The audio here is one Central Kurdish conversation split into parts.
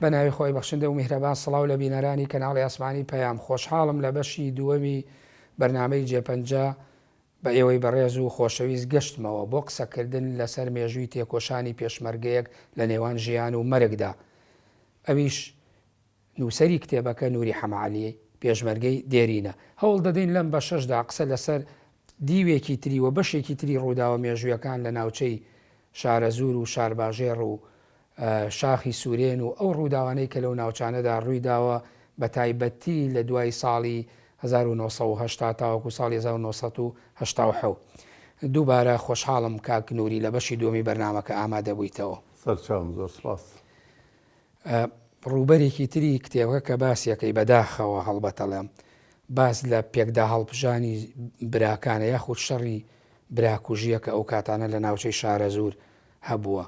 بەناوی خۆی بەخشندە و میهرەبان سڵاو لە بینەرانی کەناڵی ئاسمانی پەیام خۆشحاڵم لە بەشی دووەمی بەرنامەی جێپەنجە بە ئێوەی بەڕێز و خۆشەویست گەشتمەوە بۆ قسەکردن لەسەر مێژووی تێکۆشانی پێشمەرگەیەک لە نێوان ژیان و مەرگدا. ئەویش نووسەری کتێبەکە نووری حەماعەلی پێشمەرگەی دێرینە. هەوڵ دەدەین لەم بە شەشدا قسە لەسەر دیوێکی تری و بەشێکی تری ڕووداوە مێژوویەکان لە ناوچەی شارەزور و شارباژێڕ و شاخی سوورێن و ئەو ڕووداوانەی کە لەو ناوچانەدا ڕوویداوە بە تایبەتی لە دوای ساڵی 1970 تاوەکو ساڵی 1970. دووبارە خۆشحاڵم کاک نووری لە بەشی دووەمی بەرنامەکە ئامادە بوویتەوە. سەرچاوم زۆر سپاس. ڕووبەرێکی تری کتێبەکە کە باسیەکەی بەداخەوە هەڵبەتەڵێم باس لە پێکدا هەڵبژانی براکانە یاخود شەڕی براکوژیە کە ئەو کاتانە لە ناوچەی شارەزور هەبووە.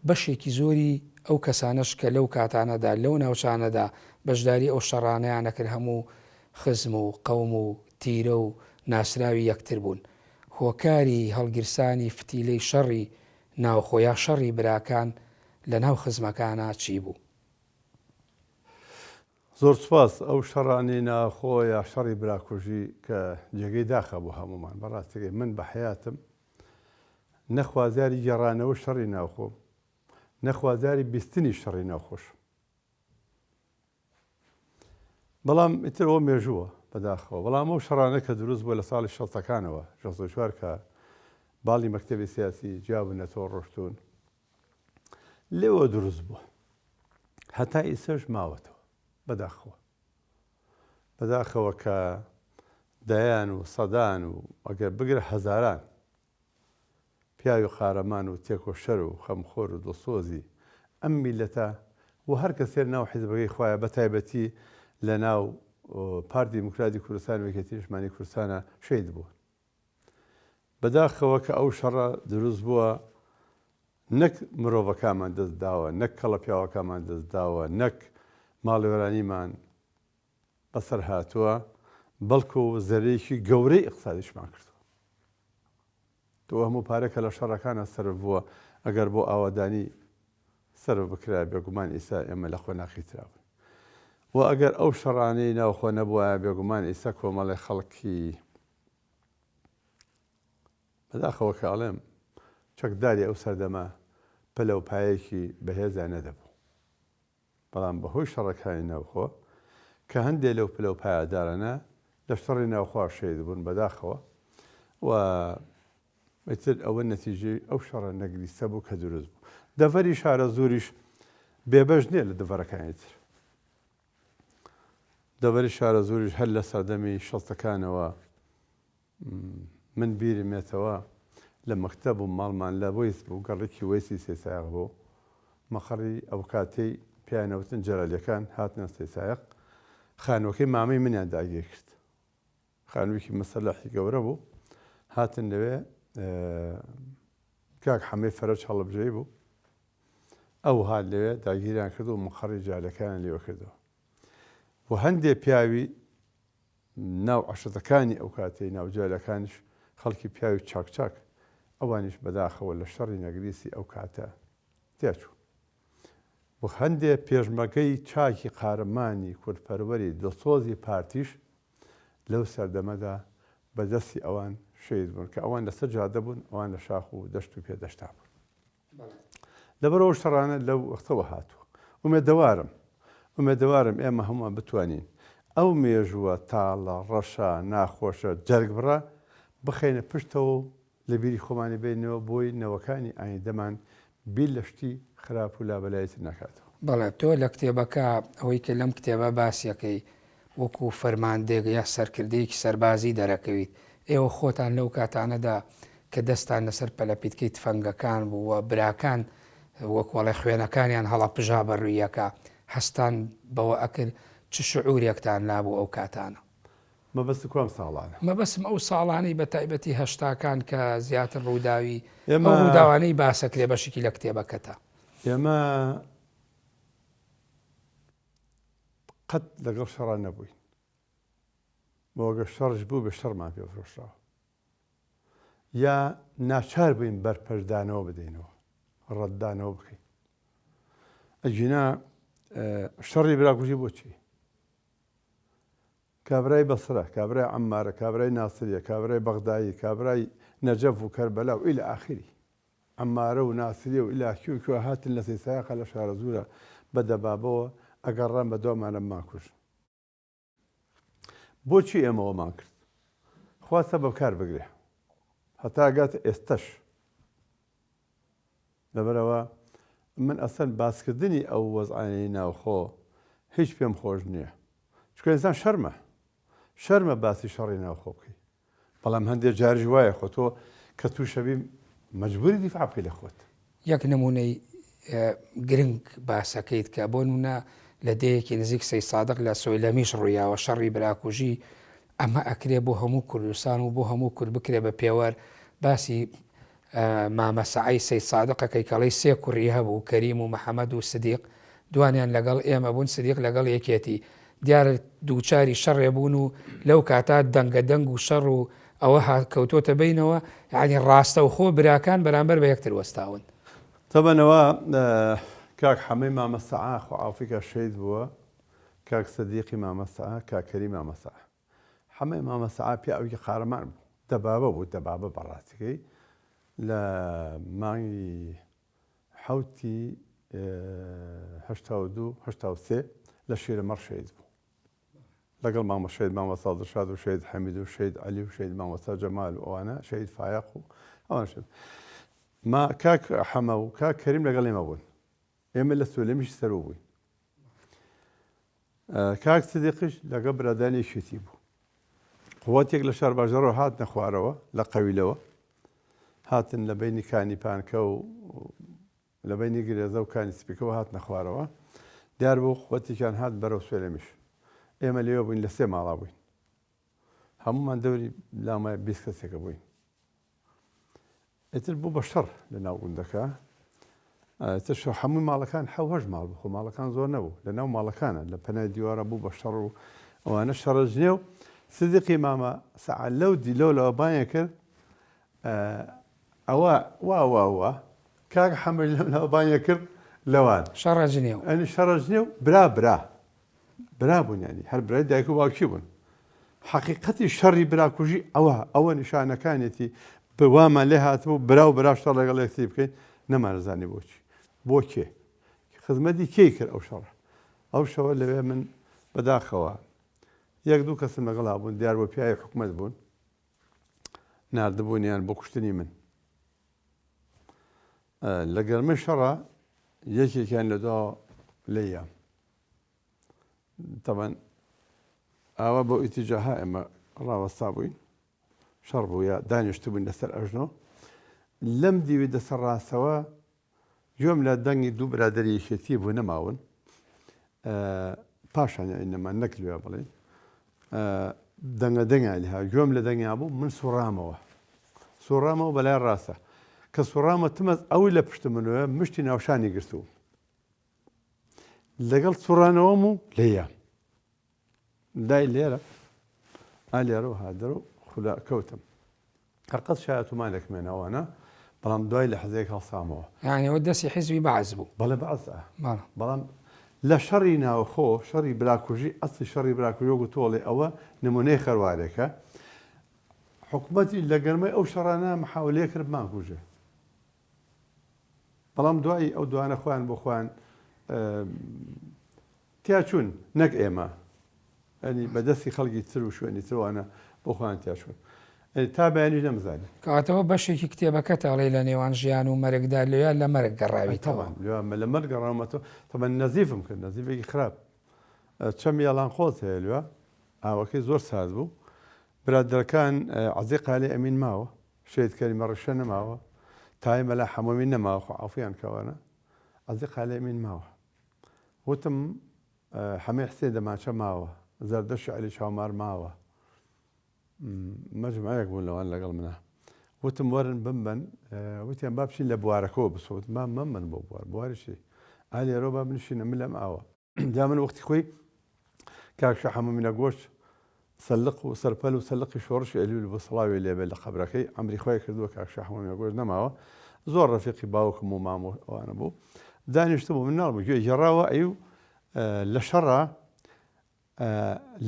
بەشێکی زۆری ئەو کەسانش کە لەو کاتانەدا لەو ناوچانەدا بەشداری ئەو شەڕانەیان نەکرد هەموو خزم و قەوم و تیرە و ناسراوی یەکتر بوون. هۆکاری هەڵگرسانی فتیلەی شەڕی ناوخۆیە شەڕی براکان لە ناو خزمەکانە چی بوو؟ زۆر سپاس. ئەو شەڕانی ناوخۆ یا شەڕی براکوژی کە جێگەی داخە بوو هەمومان بەڕاستیگەی من بە حیاتم نەخوازیاری گێڕانەوە شەڕی ناوخۆ نەخوازیاری بیستنی شەڕی ناوخۆش. بەڵام ئیتر ئەوە مێژووە بەداخەوە. بەڵام ئەو شەڕانە کە دروست بووە لە ساڵی 60ەکانەوە 64 کە باڵی مەکتەبی سیاسی جیابوونەتەوە ڕۆشتون لێوە دروست بووە هەتا ئیسەش ماوەتەوە بەداخەوە کە دایان و سەدان و ئەگەر بگرە هەزاران پیاوی قارەمان و تێکۆشەر و خەمخۆر و دڵسۆزی ئەم میلەتە و هەر کەسێ ناو حیزبەکەی خۆیان بە تایبەتی لە ناو پارتی دیموکراتی کوردستان و یەکێتی نیشتیمانی کوردستانە شەید بووە. بەداخەوە کە ئەو شەڕە دروست بووە نەک مرۆڤەکانمان دەست داوە، نەک کەڵە پیاوەکانمان دەست داوە، نەک ماڵوێرانیمان بەسەر هاتووە، بەڵکو زەرێکی گەورەی ئیقتصادیشمان کردووە. تۆ هەموو پارێکە لە شەڕەکانە سەرف بووە ئەگەر بۆ ئاوادانی سەرف بکرا بێگومان ئیسا ئێمە لە خۆ ناخیترابن. و ئەگەر ئەو شەڕانەی ناوخۆ نەبووە بێگومان ئیسا کۆمەڵی خەڵکی بەداخەوە کە ئەڵێم چەکداری ئەو سەردەما پەلە و پایەکی بەهێزە نەدەبوو. بەڵام بەهۆی شەڕەکانی ناوخۆ کە هەندێک لەو پلە و پایەدارانە لە شەڕی ناوخۆ شەید بوون بەداخەوە و ئیتر ئەوە نەتیجەی ئەو شەڕە نەگریستە بوو کە دروست بوو. دەڤەری شارەزوریش بێبەش نییە لە دەڤەرەکانی تر. دەڤەری شارەزوریش هەر لە سەردەمی 60ەکانەوە من بیرمێتەوە لە مەکتەب و ماڵمان لە وەیس بوو گەڕێکی وەیسی سێسایق بوو مەخەڕی ئەو کاتەی پیانەوتن جەلالیەکان هاتنە سێسایق خانووەکەی مامەی منیان داگیر کرد. خانوویەکی مەسەلەحی گەورە بوو هاتن لەوێ کاک حەمەی فەرەج هەڵبژەی بوو ئەو هات لەوێ داگیریان کرد و مەخەڕی جەلالیەکانیان لێوە کردەوە. و هەندێک پیاوی ناو عەشەتەکانی ئەو کاتەی ناو جەلالیەکانیش خەڵکی پیاوی چاک ئەوانیش بەداخەوە لە شەڕی نەگریسی ئەو کاتە تێچوو. و هەندێک پێشمەرگەی چاکی قارەمانی کوردپەروەری دڵسۆزی پارتیش لەو سەردەمەدا بەدەستی ئەوان شەید بوون کە ئەوان لەسەر جادە بوون، ئەوان لە شاخ و دەشت و پێدەشتا بوون. لەبەرەوە شەڕانە لەو وەختەوە هاتووە. ئومێدەوارم ئێمە هەمووان بتوانین ئەو مێژووە تاڵە ڕەشە ناخۆشە جەرگبڕە بخەینە پشتەوە لە بیری خۆمانی بینەوە بۆی نەوەکانی ئایندەمان بیر لە شتی خراپ و لابەلایەتی ناکاتەوە. بەڵێ تۆ لە کتێبەکە ئەوەی کە لەم کتێبە باسیەکەی وەکو فەرماندەیەک یا سەرکردەیەکی سەربازی دەرەکەویت. ئێوە خۆتان لەو کاتانەدا کە دەستان لەسەر پەلەپیتکەی تفەنگەکان بوو و براکان وەکوڵێ خوێنەکانیان هەڵە پژا بەڕوویەکە هەستان بەوە ئەکرد چ شعورێکتان نابوو ئەو کاتانە؟ مەبەست کوام ساڵانە؟ مەبەستم ئەو ساڵانەی بە تایبەتی هەشتاکان کە زیاتر ڕووداوی ئەو ڕووداوانەی باسەکرێ بەشێکی لە کتێبەکەتە. ئێمە قەت لەگەڵ شەڕان نەبووین. بۆگە شەڕش بوو بە شەڕمان پێفرۆشراوە. یا ناچار بووین بەرپەردانەوە بدەینەوە، ڕەتدانەوە بکەین. ئەجینا شەڕی براکوژی بۆچی؟ کابرای بەسرە، کابرای عەمارە، کابرای ناسریە، کابرای بەغدایی، کابرای نەجەف و کەربەلا و ئیلە ئاخری عەمارە و ناسریە و ئیلاکی و کوێ هاتن لە سەیسایەقە لە شارە زوورە بە دەبابەوە ئەگەڕان بە دۆمانە ماکوژ. بۆچی ئێمەوەمان کرد؟ خوا سەبەب کار بگرێ هەتا ئەگاتە ئێستەش. لەبەرەوە من ئەسەن باسکردنی ئەو وەزعانەی ناوخۆ هیچ پێم خۆش نییە، چونکە ئینسان شەرمە باسی شەڕی ناوخۆ بکەی، بەڵام هەندێک جاریش وایە خۆ تۆ کە تووشەبی مەجبوری دیفاع بکەی لە خۆت. یەک نمونەی گرنگ باسەکەیت کە بۆ نمونە لە دەیەکی نزیک سەی سادق لە سۆیلەمیش ڕوویاوە شەڕی براکوژی ئەمە ئەکرێ بۆ هەموو کوردستان و بۆ هەموو کورد بکرێ بە پێوەەر باسی مامە سەعای سەی سادقەکەی کەڵی سێ کوڕی هەبوو کەریم و مەحەمەد و سدیق، دوانیان لەگەڵ ئێمە بوون، سدیق لەگەڵ یەکێتی، دیارە دووچاری شەڕێ بوون و لەو کاتا دەنگە دەنگ و شەڕ و ئەوە کەوتۆتە بینەوە، یعنی ڕاستە و خۆ براکان بەرامبەر بە یەکتر وەستاون. تەبەنەوە کاک حەمەی مامە سەعا خوعافیکە شەید بووە، کاک سەدیقی مامە سەعا، کاک کەریم مامە سەعا. حەمەی مامە سەعا پیاوێکی قارەمان بوو، دەبابە بوو، دەبابە بەڕاستیەکەی لە مانگی حەوتی 1970 لە شیرەمەڕ شەید بوو لەگەڵ مامە شەید مامەستا دڵشاد و شەید حەمید و شەید عەلی و شەید مامەستا جەمال و ئەوانە شەید فایەق و ئەوانە شەید. ما کاک حەمە و کاک کەریم لەگەڵ ئێمە بوون، ئێمە لە سۆلەمیشی سەرۆ بووین. کاک سدیقیش لەگەڵ برادانێکیەتی بوو. قووەتێک لە شار باژەڕەوە هاتنە خوارەوە لە قەویلەوە، هاتن لە بینی کانی پانکە و لە بینی گرێزە و کانی سپیکەوە هاتنە خوارەوە، دیار بوو قووەتێکیان هات بەرەو سۆلەمیش. ئێمە لێوە بووین لە سێ ماڵا بووین، هەمومان دەوری لامای 20 کەسێکە بووین. ئیتر بوو بە شەڕ لە ناو گوندەکە، ئیتر هەمووی ماڵەکان هەژ ماڵ بوو، خۆ ماڵەکان زۆر نەبوو، لە ناو ماڵەکانە لە پەنای دیوارە بوو بە شەڕ و ئەوانە شەڕەجنێ و سدیقی مامە سەعا لەو دیلۆ لەوە بانیە کرد ئەوە وا کاک حەمەی لەوە بانیە کرد لەوان شەڕەجنێ و ئەنی شەڕەجنێ و برا بوون، ینی هەر برای دایک و باوکی بوون. حەقیقەتی شەڕی براکوژی ئەوە نیشانەکانێتی بە وامان لێ هاتبوو برا شەڕ لەگەڵ یەکتری بکەین، نەمانەزانی بۆچی بۆ کێ خزمەتی کێی کرد ئەو شەڕە. ئەو شەوە لەوێ من بەداخەوە یەک دوو کەسم لەگەڵا بوون، دیار بۆ پیاوی حکومەت بوون، ناردبوونیان بۆ کوشتنی من. لە گەرمەی شەڕە یەکێکیان لەدوا لێیە تەبەن ئاوا بۆ ئیتیجاها ئێمە ڕاوەستا بووین، شەڕ بوو یا دانیشت بووین لەسەر ئەژنۆ، لەم دیوی دەسەر ڕاستەوە گوێم لە دەنگی دوو برادەری یەکێتی بوو نەماون، پاشان ئینەما نەک لێوە بڵێن دەنگە دەنگیان لێها، گوێم لە دەنگیا بوو، من سوڕامەوە بەلای ڕاستە کە سوڕامە تمەز ئەوی لە پشت منوە مشتی ناوشانی گرتووم لەگەڵ سوڕانەوەم و لێیە دای لێرە ئالێرە و هادەرە و خولا کەوتم. هەرقەت شایەتومانێکمێنەوەوانە، بەڵام دوای لە حەزەیەک هەڵسامەوە، یعنی ئەوە دەستی حیزبی بەعز بوو. بەڵێ بەعزە، بەڵام لە شەڕی ناوخۆ شەڕی براکوژی ئەسڵی شەڕی براکوژی وەکو تۆڵێ ئەوە نمونەی خەروارێکە. حکومەتی لە گەرمەی ئەو شەڕانە محاولەیە کرد ماکوژێ، بەڵام دوایی ئەو دوانە خۆیان بۆ خۆیان تیاچوون نەک ئێمە، ئەنی بەدەستی خەڵکی تر و شوێنی تروانە بۆ خۆیان تیاچوون، تا بەیانی نەمزانێت. کاتەوە بەشێکی کتێبەکە تاڵێ لە نێوان ژیان و مەرگدا لێیە لە مەرگ گەڕاویتەوە. لە مەرگ گەڕامەوە تەمەن نەزیفم کرد، نەزیفێکی خراپ، چەم یاڵان خۆت هەیە لێوە، ئاوەکەی زۆر سارد بوو. برادەرەکان عەزیز قالی ئەمین ماوە، شەید کەریمە ڕەشە نەماوە، تای مەلا حەمەمی نەماوە، خوعافیان کەوانە، عەزیز قالی ئەمین ماوە. وتم حەمەی حسێن دەماچە ماوە، زەردەشی عەلی چاومار ماوە، مەجموعەیەک بوون لەوان لەگەڵ منە. وتم وەرن بمبەن، وتیان با بچین لە بوارەکەەوە بسووت، مەمن بۆ بوارشی ئالێرۆ با بنشینە من لەم ئاوە. جا من وەختی خۆی کاک شا حەمەمینە گۆشت سەلق و سەرپەل و سەلقی شۆڕشی ئەلیول بۆ سڵاوی لێبێت لە قەبرەکەی ئەمری خۆی کردووە کاک شا حەمەمینە گۆشت نەماوە، زۆر ڕەفیقی باوکم و مام و ئەوانە بوو. دانیشتبوو مناڵ بوو گوێ ژێڕاوە ئەی و لە شەڕە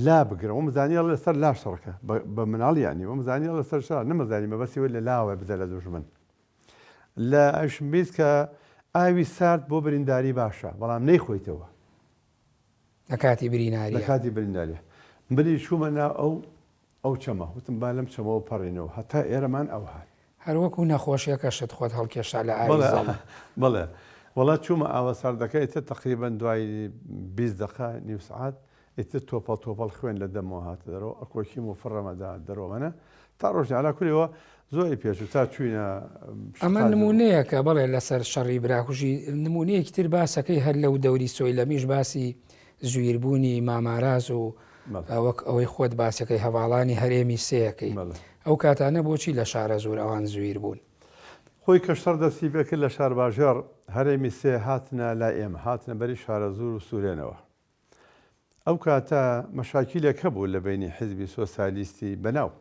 لا بگرە و مزانیە لەسەر لا شەڕەکە بە مناڵیانی و مزانیە لەسەر شەڕ نەمەزانی مەبەسیەوە لە لاوە بدە لە دوژمن لە ئەشم بیست کە ئاوی سارد بۆ برینداری باشە بەڵام نەیخۆیتەوە لە کاتی لە بریناری کاتی برینداریە بری چوومە ناو ئەو چەمە وتم با لەم چەمەوە پەڕێنەوە هەتا ئێرەمان ئەو هات هەروەکو نەخۆشیەکە شت خۆت هەڵکێشا لە ئاوی زەڵ بەڵێ وڵات چوومە ئاوە ساردەکە ئێتر تقریبان دوای 20 دقیقە نیو سعات ئێتر تۆپەڵ خوێن لە دەمەوە هاتە دەرەوە ئەکۆکیم و فڕەمەدا دەرەوەمەە تا ڕۆژنالا کوریەوە زۆری پێشوو تا چوینە ئەمە نمونەیەکە بەڵێ لەسەر شەڕی براکوژی نمونەیەکی تر باسەکەی هەر لەو دەوری سۆی لەمیش باسی زویربوونی ماماراز و وەک ئەوەی خۆت باسەکەی هەواڵانی هەرێمی سەیەکەی ئەو کاتانە بۆچی لە شارە زۆر ئەوان زویر بوون خۆی کە شەڕ دەستی پێکرد لە شار باژێر هەرێمی سێ هاتنە لای ئێمە هاتنە بەری شارە زۆر و سوورێنەوە ئەو کاتە مەشاکیلێک هەبوو لە بینی حیزبی سۆسیالیستی بەناو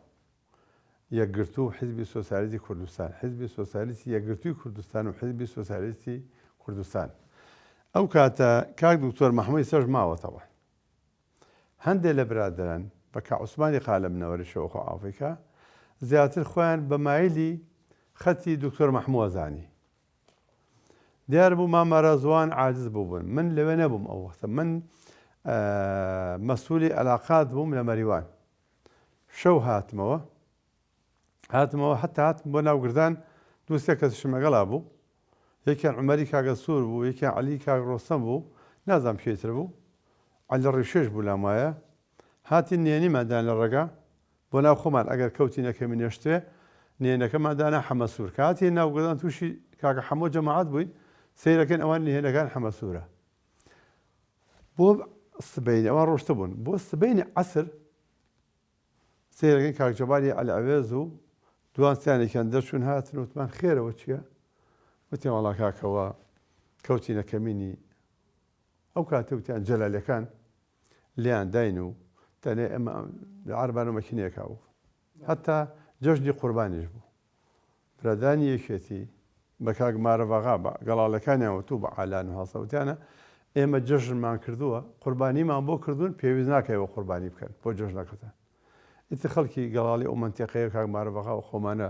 یەکگرتو و حیزبی سۆسیالیستی کوردستان حیزبی سۆسیالیستی یەکگرتووی کوردستان و حیزبی سۆسیالیستی کوردستان ئەو کاتە کاک دکتۆر مەحموودی سەرژ ماوەتەوە هەندێک لە برادران بە کا عوسمانی قالەمنەوەری شەوخۆ ئافریقا زیاتر خۆیان بە مایلی خەتی دکتۆر مەحمووە زانی دیار بوو مامەرەزوان عاجز بوو بوون من لەوێ نەبووم ئەو وەختە من مەسئولی عەلاقات بووم لە مەریوان شەو هاتمەوە حتا هاتم بۆ ناوگردان دووسێ کەسشم لەگەڵا بوو یەکیان عومەری کاگە سوور بوو یەکیان عەلی کاگ ڕۆستەم بوو نازانم پێتر بوو عەلی ڕیشێش بوو لامایە هاتی نێنیماندان لە ڕێگا بۆ ناو خۆمان ئەگەر کەوتی نەکەمی نێشتێ نێنەکەماندانە حەمەسوور کاتی ناوگردان تووشی کاکە حەموو جەماعەت بووین سەیرەکەن ئەوان نهێنەکان حەمەسوورە بۆ سبەینی ئەوان ڕۆشتە بوون بۆ سبەینی عەسر سەیرەکەن کاک جەباری عەلیعەوێز و دوان سیانێکیان دەرچوون هاتن وتمان خێرەوە چییە؟ وتیان وەڵا کاکەوە کەوتی نەکەمینی ئەو کاتە وتیان جەلالەکان لیان داین و تەنێ ئەمە عەربان و مەکینەیەکا بوو هەتا جەژنی قوربانیش بوو برادانی یەکێتی بە کاک مارەڤاغا بە گەڵاڵەکانیان وتوو بە عالان و هەڵسەوتیانە ئێمە جەژنمان کردووە قوربانیمان بۆ کردوون پێویست ناکەوە قوربانی بکەن بۆ جەژنەکەتان ئیتر خەڵکی گەڵاڵی ئەو مەنتیقەیە کاک مارەڤاغا و خۆمانە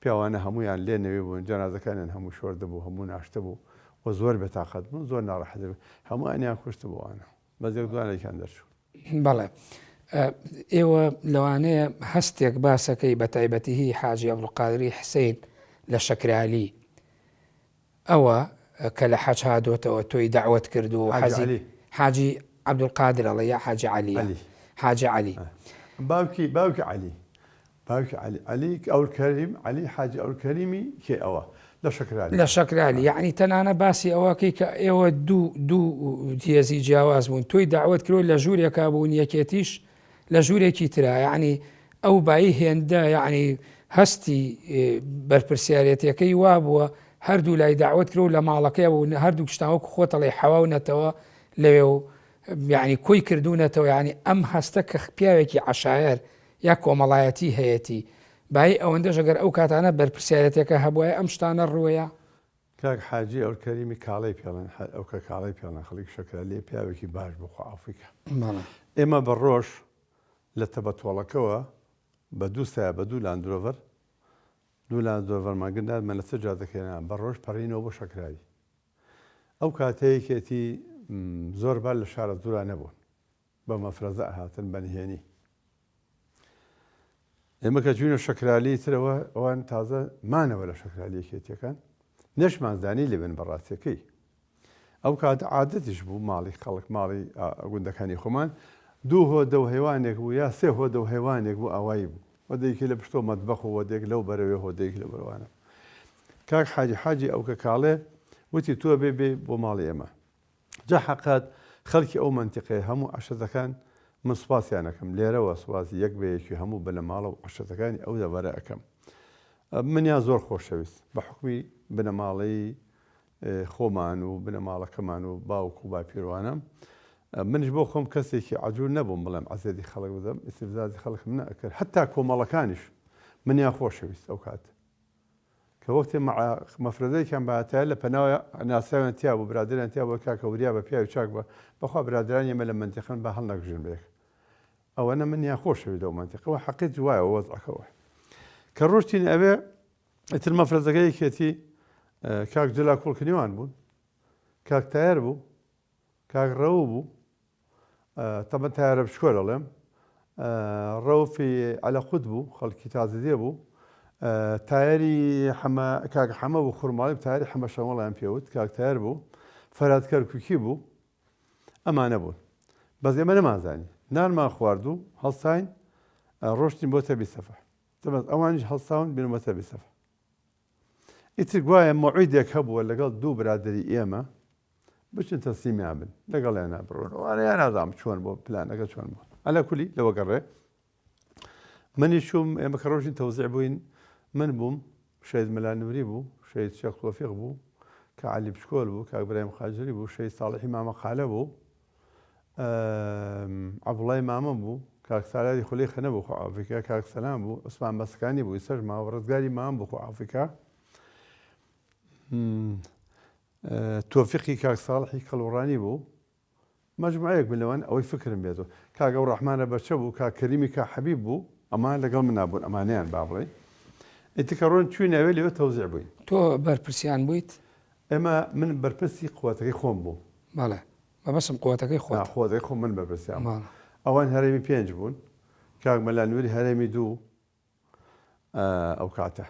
پیاوانە هەمویان لێ نەوێ بوون جەنازەکانیان هەموو شۆردە بوو هەموو ناشتە بوو و زۆر بێتاقەت بوون زۆر ناڕەحەت بوون هەمووانیان کوشت بووانە بەزێک دوانێکیان دەرچوو بەڵێ ئێوە لەوانەیە هەستێک باسەکەی بە تایبەتیهی حاجی عەبدولقادری حسەین لە شەکرالی ئەوە کە لە حەج هاتۆتەوە تۆی دەعوەت کرد و حاجی عەبدولقادر ئەڵێ یا حاجی عەلیە حاجی عەلی باوکی عەلی عەلی ئەولکەریم عەلی حاجی ئەولکەریمی کێ ئەوە لە شەکرالی یعنی تەنانە باسی ئەوەکەی کە ئێوە دوو تێزی جیاواز بوون تۆی داوت کرۆ لە ژوورێکا بوون یەکێتیش لە ژوورێکی ترا یعنی ئەو بایی هێندە یعنی هەستی بەرپرسیارەتەکەی وا بووە هەردوو لای داوت کرۆ لە ماڵەکەی بوو هەردوو شتاوەکو خۆتەڵێ حەواونەتەوە لەوێ و یعنی کۆی کردوونەتەوە یعنی ئەم هەستە کە پیاوێکی عەشایر یا کۆمەڵایەتی هەیەتی بای ئەوەندەش ئەگەر ئەو کاتانە بەرپرسیارەتەکە هەبووە ئەم شتانە ڕوویە کاک حاجی ئەولکەریمی کاڵی پێڵێن ئەو کە کاڵی پێڵێن خەڵک شەکرالی پیاوێکی باش بۆ خۆ ئافریقا ئێمە بە ڕۆژ لە تەبەتۆڵەکەەوە بە دوو سایە بە دوو لاندۆڤەرمانگرنات مە لە چ جادەکەیان بە ڕۆژ پەڕینەوە بۆ شەکراوی ئەو کاتەیەکێتی زۆر بار لە شارە دوورا نەبوون بە مەفرەزە هاتن بەنهێنی ئێمە کە چوینە شەکرالی ترەوە ئەوان تازە مانەوە لە شەکرالیەکێتیەکان نەشمانزانی لێبن بەڕاستیەکەی ئەو کاتە عادەتیش بوو ماڵی خەڵک ماڵی گوندەکانی خۆمان دوو هۆدە و هەیوانێک بوو یا سێ هۆدە و هەیوانێک بوو ئاوایی بوو وەدەیەکی لە پشتۆ مەتبەخ و وەدێک لەو بەرەوێ هۆدەیەک لە بەروانە کاک حاجی ئەو کە کاڵێ وتی تۆ بێ بۆ ماڵی ئێمە جا حەقات خەڵکی ئەو مەنتیقەیە هەموو عەشەتەکان من سوپاسیانەکەم لێرەوە سوپاسی یەک بەیەکی هەموو بە لە ماڵە و عەشەتەکانی ئەو دەبارە ئەەکەم منیان زۆر خۆشەویست بە حکمی بنەماڵەی خۆمان و بنەماڵەکەمان و باوک و باپیروانم منش بۆ خۆم کەسێکی عەجوور نەبووم بڵێم عەزێتی خەڵک بدەم ئیستیفزازی خەڵکم نەکرد هەتا کۆمەڵەکانیش منیان خۆشەویست ئەو کات كوقت مع مفردي كان بعتها لبناء ناسا تياب وبرادران تياب وكاكوريا ببيع وشاك بخوا برادران يمل المنطقة بحالنا جن بيك أو أنا مني أخوش في دو منطقة وحقيت جواي ووضعك واحد كروشتين أبي المفرد زكاي كتي كاك جلا كل كنيوان بون كاك تاير بو كاك رو بو طبعا تاير بشكل علم رو في على قطبو خلق كتاز ديبو تايري حما كاك حما بو خرمالي تايري حما شمال ام بيوت كاك تاير بو فراد كركوكي بو أمانة بون بس يما ما زاني نار ما خواردو هالساين روشتين بوتا بسفح طبعا أوانج هالساون بين بوتا بسفح إتقوايا موعدك هبو ولا قال دو برادري إيما باش انت سيمي عمل لا قال انا برون وانا نظام شلون بو بلان قال شلون بو على كلي لو قري من يشوم مكروجين توزيع بوين من بوم شهيد ملان نوري بو شهيد شيخ توفيق بو كعلي بشكول بو كابراهيم خاجري بو شهيد صالح امام خاله بو عبد الله امام بو كاك سالاري خلي خنا بو خو افريكا كاك سلام بو عثمان مسكاني بو يسج ما ورزقاري امام بو خو افريكا توفيقي كاك صالحي كالوراني بو مجموعيك من لوان أو فكر بيدو كاك أو الرحمن بشبو كاك كريمي كاك حبيب بو أمان لقل من أبون أمانيان بابلي أنت كارون شو ناوي توزيع بوين تو بربرسيان بويت إما من بربرسي قواتك خوم بو ماله ما بس قوتك خوت قواتك خوم من بربرسيان ماله أوان هرمي بينج بون كاك ملانوري هرمي دو أو كاته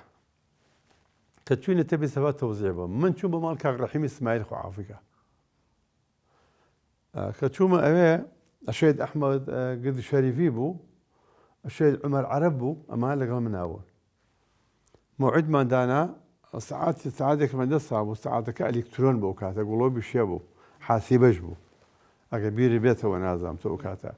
كتشوين تبي سبات توزيع بو من شو بمال كاك رحيم إسماعيل خو عافيكا كتشوما أبي الشهيد أحمد قد شريفي بو الشهيد عمر عرب بو أما لقى من أول موعد ما دانا ساعاتك من دسا بو ساعاتك إلكترون بو كاتا قولوا بشيا بو حاسيبش بو أكبير بيته ونازم تو كاتا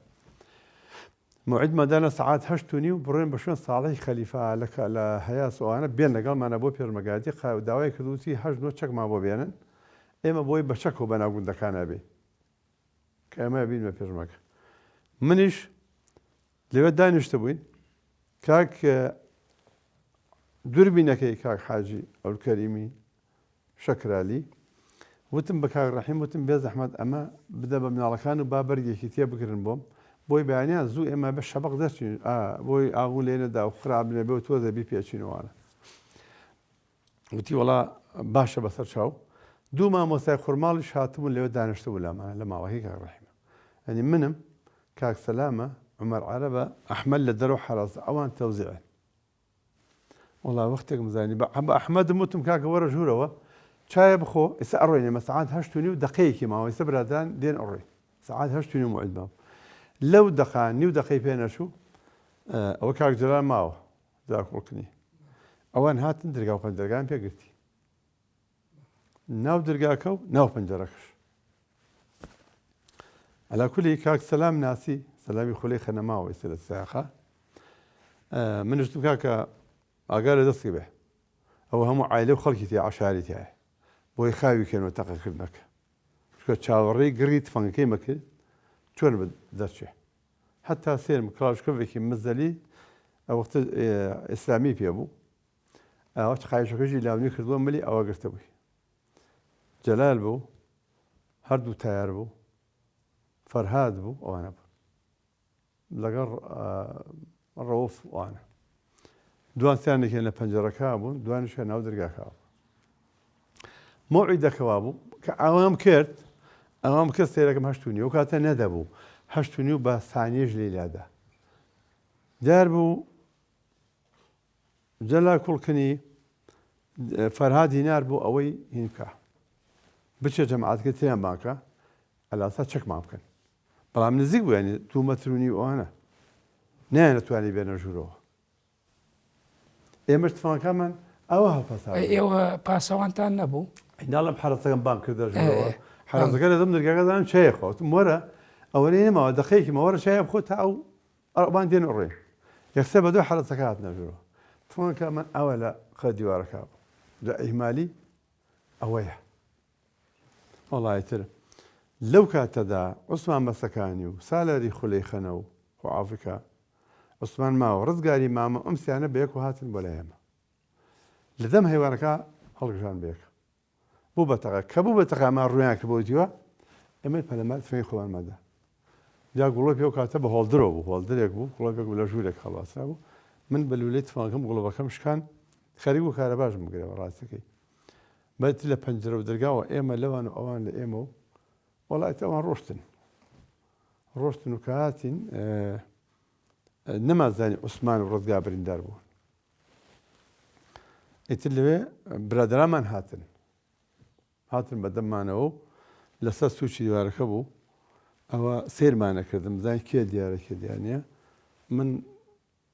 موعد ما دانا ساعات هشتوني وبرين بشون صالح خليفة لك لهياس وأنا بين لقال ما أنا بو بير مقادي ودعوي كدوتي هج نوتشك ما بو بينن إما بوي بشكو بنا قول دكان أبي كما بين ما بيرمك منيش لو دانش تبوين كاك دربينك كاك حاجي او الكريمي شكرا لي وتم بكاك رحيم وتم بيز احمد اما بدا من الاركان وبابرجي كتاب بكرن بوم بوي بيانيا زو اما بالشبق درتي بوي اقول لنا دا اخرى ابن بي وتوزا بي بياتشينو وانا قلتي والله باشا بصر شاو دوما موسى خرمال شاتم اللي دانش تبولا ما لما وهي كاك رحيم يعني منم كاك سلامة عمر عربة أحمد لدرو حرس أوان توزيعه والله وقتك مزاني أحمد موتم كاك ورا جوروا شاي بخو يسأروني ما ساعات هشتوني ودقيقي ما هو يسبردان دين أري ساعات هشتوني موعد ما لو دقاني ودقيق فينا شو أو كاك جلال ما هو ذاك ركني أوان هات ندرقا وفندرقان بيقرتي ناو درقاكو ناو فنجركش على كل كاك سلام ناسي سلامي خلي خنما ويسال الساخة من جدو كاك أقال دسي به أو هم عائلة وخلقتي عشاري تاعي بوي خاوي كانوا تقي خدمك شكو تشاوري قريت فانكي مكي شون بدرشه حتى سير مكراش كوفيكي مزلي وقت إسلامي في أبو وقت خايشو كجي لاوني خدوان ملي أو قرتبوي جلال بو هردو تاير بو فرهاد بو وانا بو لقر الروف وانا دوان ثاني كان بنجرة كابو دوان شان او درقا كابو موعد كوابو كعوام كرت اوام كرت سيركم هشتوني وكاتا ندبو هشتوني بثانية جليلادا داربو جلا كل كني فرهاد هنار بو اوي هنكا بچه جماعات كتير ماكا على اساس شك ما ممكن بلام نزيق بو يعني تو متروني وانا نه نتواني بين جورو ايمش تفان كمان او هالباسا ايوه باسوانتان نبو يلا بحرص بان كذا جورو حرص كذا ضمن الجاكا شيخ مره اولين ما دقيقه ما ورا شيء بخوتها او 40 دين اوري يكسب دو حرص كاتنا جورو تفان كمان اولا خدي وركاب ده اهمالي اويا والله يتر لو كاتدا عثمان مسكاني وسالري خلي خنو وعافكا عثمان ما ورزقاري ماما امسي انا بيك وهاتن ولا يما لە دەم هەیوانەکە هەڵگژان بێکە بوو بەتەقە کە بوو بەتەقامان ڕویان کرد بۆ دیوە ئەمە پەلەمات فێی خۆمانمەدا جا گوڵۆ پێ و کاتە بە هۆڵدرەوە بوو هۆڵدرێک بوو گوڵۆپێک لە ژوورێک هەڵاسا بوو من بە لولەی تفاڵەکەم گوڵۆبەکەم شکان خەریک و کارە باش بگرێەوە ڕاستەکەی بەت لە پەنجرە و دەرگاوە ئێمە لەوان و ئەوان لە ئێمە و وڵات ئەوان ڕۆشتن و کاتین نەمازانی عوسمان و ڕزگا بریندار بوون ئیتر لەوێ برادرامان هاتن بەدەممانەوە لەسەر سوچی دیوارەکە بوو ئەوە سێرمانەکردم زای کێ دیارەکە دیانە من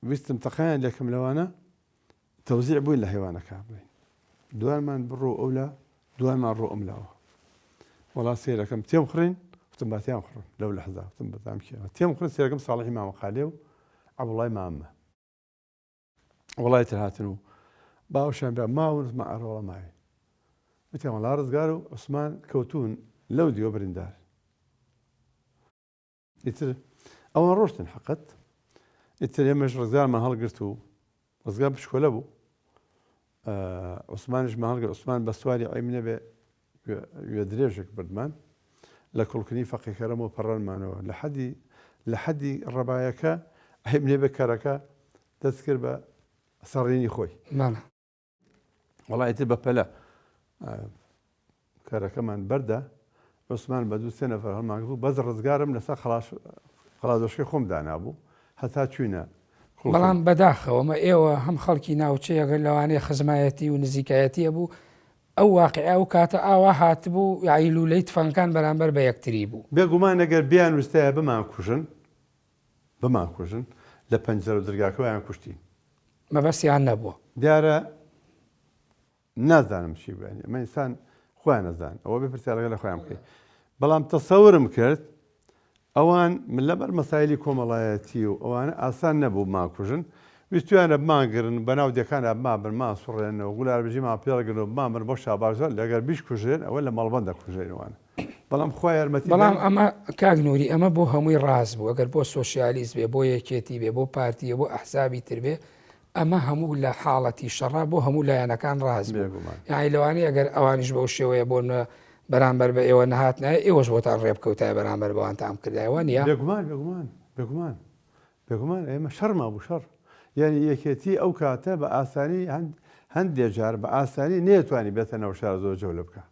ویستم تەقایان لەکەم لەوانە تەوزیع بووین لە هەیوانەکە بڵین دوانمان بڕۆ ئەو لە دوانمان ڕۆ ئەملاوە وڵا سێرەکەم تێم خڕین وتم باتیان خڕم لەو لە حەزا وتم بەتام کێوە تێم خڕین سێرەکەم ساڵحی مامەخالێ و عەبدوڵای مامە وڵای تر هاتن و باوشیان بیا ماونتمە ئەڕۆڵە ماوی وتیان وەڵا ڕزگار و عوسمان کەوتون لەو دیوە بریندار ئیتر ئەوان ڕۆشتن حەقەت ئیتر ئێمەش ڕزگارمان هەڵگرت و ڕزگار بچکۆلە بوو عوسمانیشمان هەڵگرت عوسمان بە سواری عیمنە بێ وێ درێژێک بردمان لە کوڵکنی فەقیکەرەمەوە پەڕانمانەوە لە حەدی ڕەبایەکە عیمنێ بە کەرەکە دەست کرد بە سەڕینی خۆی وەڵا ئیتر بە پەلە کارەکەمان بەردە عوسمان بە دوو سێ نەفەر هەڵمان بوو بەس ڕزگارم لەسەر خڵادۆشکەی خۆم دانابوو هەتا چوینە بەڵام بەداخەوەمە ئێوە هەم خەڵکی ناوچەیەگەر لەوانەیە خزمایەتی و نزیکایەتیە بوو ئەو واقعیا و کاتە ئاوا هاتبوو یاعی لولەی تفەنگان بەرامبەر بە یەکتری بوو بێگومان ئەگەر بیان وستایە بمان کوژن لە پەنجەرە و دەرگاکەوەیان کوشتین مەبەستیان نەبووە دیارە نازانم چی بێنی ئەمە ئینسان خۆیان نەزان ئەوە بێ پرسیارەکە لە خۆیان بکەیت بەڵام تەسەورم کرد ئەوان من لەبەر مەسایلی کۆمەڵایەتی و ئەوانە ئاسان نەبوو ماکوژن ویستویانە بمانگرن بەناو دەکانە بمابن مان سوڕێنەوە گولار بژی مان پێڵگرن و بمامر بۆ شابازۆر لەگەر بیش کوژێن ئەوە لە مەڵبەندە کوژێنەوەوانە بەڵام خۆی یارمەتی بەڵام ئەمە کاگنووری ئەمە بۆ هەمووی ڕاست بوو ئەگەر بۆ سۆسیالیست بێ بۆ یەکێتی بێ بۆ پارتیە بۆ ئەحزابی تر بێ ئەمە هەموو لە حاڵەتی شەڕا بۆ هەموو لایەنەکان ڕاست بوو یاعی لەوانەیە ئەگەر ئەوانیش بەو شێوەیە بۆ بەرامبەر بە ئێوە نەهات نایە ئێوەش بۆتان ڕێبکەوتای بەرامبەر بەوان تام کردایەوە نیە بێگومان ئێمە شەڕما بوو شەڕ یعنی یەکێتی ئەو کاتە بە ئاسانی هەندێک جار بە ئاسانی نێتوانی بێتە نەو شار زۆر جەولە بکە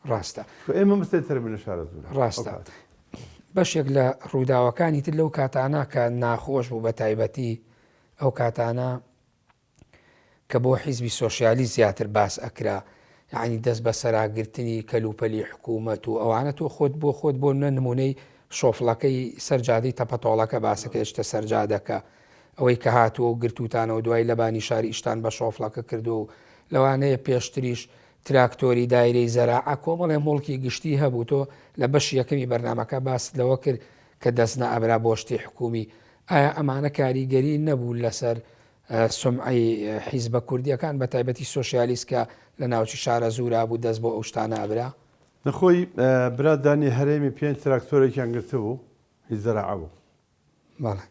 ڕاستە ئێمە مستێ تەربینە شارە زۆر ڕاستە بەشێک لە ڕووداوەکانی تر لەو کاتانە کە ناخۆش بوو بە تایبەتی ئەو کاتانە کە بۆ حیزبی سۆسیالیست زیاتر باس ئەکرا یعنی دەست بە سەراگرتنی کەلوپەلی حکوومەت و ئەوانە تۆ خۆت بۆ نمونەی شۆفڵەکەی سەرجادەی تەپەتۆڵەکە باسەکە هێشتا سەرجادەکە ئەوەی کە هاتووە و گرتوتانەوە دوای لەبانی شاری ئیشتان بە شۆفڵەکە کردو و لەوانەیە پێشتریش تراکتۆری دایرەی زەراعە کۆمەڵێ مڵکی گشتی هەبوو تۆ لە بەشی یەکەمی بەرنامەکە باست لەوە کرد کە دەست نەئەبرا بۆ شتی حکومی ئایا ئەمانە کاریگەری نەبوو لەسەر سمعی حیزبە کوردیەکان بە تایبەتی سۆسیالیست کە لە ناوچی شارە زورا بوو دەست بۆ ئەو شتانە ئەبرا نەخۆی برادانی هەرێمی 5 تراکتۆرێکیان گرتە بوو هیچ زەراعە بوو بەڵێ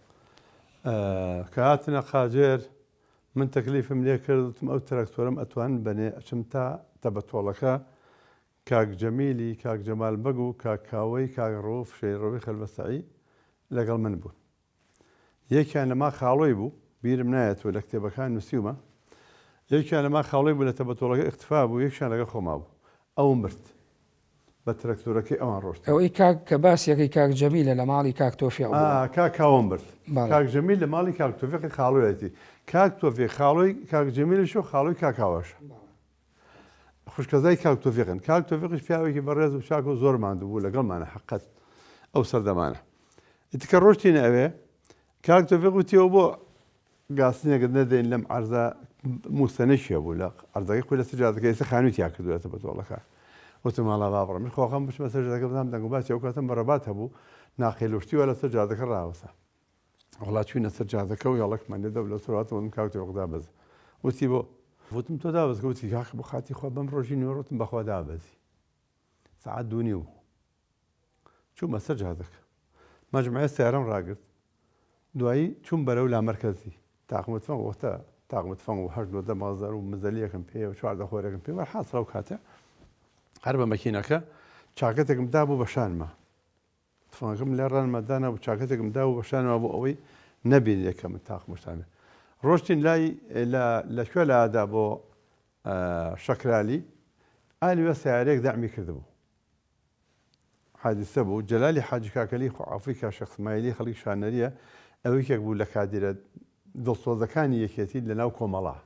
کە هاتنە قاجێر من تەکلیفم لێ کردوتم ئەو تراکتۆرم ئەتوان بنێ ئەچم تا تەبەتۆڵەکە کاک جەمیلی کاک جەمال بەگ و کاکاوەی کاک ڕۆف شەیڕەوەی خەلبەسەعی لەگەڵ من بوون یەکیان لەما خاڵۆی بوو بیرم نایەتەوە لە کتێبەکان نووسیومە یەکیان لەما خاڵۆی بوو لە تەبەتۆڵەکە ئیختفا بوو یەکشان لەگەڵ خۆما بوو ئەوم برد بە تراکتۆرەکەی ئەوان ڕۆشت ئەوەی کە باسیەکەی کاک جەمیلە لە ماڵی کاک تۆفیق کاکاوەم برد کاک جەمیل لە ماڵی کاک تۆفیقی خاڵۆیەتی کاک تۆفیق خاڵۆی کاک جەمیلش و خاڵۆی کاکاوەش خوشکەزای کاک تۆفیقن کاک تۆفیقش پیاوێکی بەڕێز و چاک و زۆر ماندوو بوو لەگەڵمانە حەقەت ئەو سەردەمانە ئیتکە ڕۆشتینە ئەوێ کاک تۆفیق وتیەوە بۆ گاستنێکت نەدەین لەم عەرزە موسەنەشیە بوو لە عەرزەکەی خۆی لە سەرجادەکە ئێستا خانوویتیا کردوێتە بەتۆڵەکە وتم ماڵا بابڕە من خۆخەم بچمە سەرجادەکە بزانم دەنگ و باسی ئەو کاتەم بەڕەبات هەبوو ناقێلوشتیوە لە سەرجادەکە ڕاوەسە وڵات چوینە سەرجادەکە و یاڵەکمان لێدە لە سوڕاتەوە من کاک تۆفیق دابەز وتی بۆ وتم تۆ دابەزکە وتی کاک بۆ خاتی خۆ بەم ڕۆژی نوێڕۆتم بەخوا دابەزی سەعات 2:30 چوومە سەرجادەکە مەجموعە سیارەم ڕاگرت دوایی چوون بەرەو لا مەرکەزی تاقمتمە وەختە تاقمت فەنگ و هەشت دە مازەر و مزەلیەکەم پێ و چواردە خۆرێکم پێ وەرحاصڵ ئەو کاتە هەر بە مەکینەکە چاکەتێکم دابوو بەشانمە فەنگەکەم لێ ڕانمەدانا و چاکەتێکم دا و بەشانەوە بۆ ئەوەی نەبین یەکەم تاقمشتانێ ڕۆشتین لای لەکوێ لادا بۆ شەکرالی ئالیوە سیارێک دامی کردبوو حادثە بوو جەلالی حاجی کاکەلی خوافریکا شخصمایلی خەڵکی شانەریە ئەوەیەک بوو لە کادرە دڵسۆزەکانی یەکێتی لەناو کۆمەڵا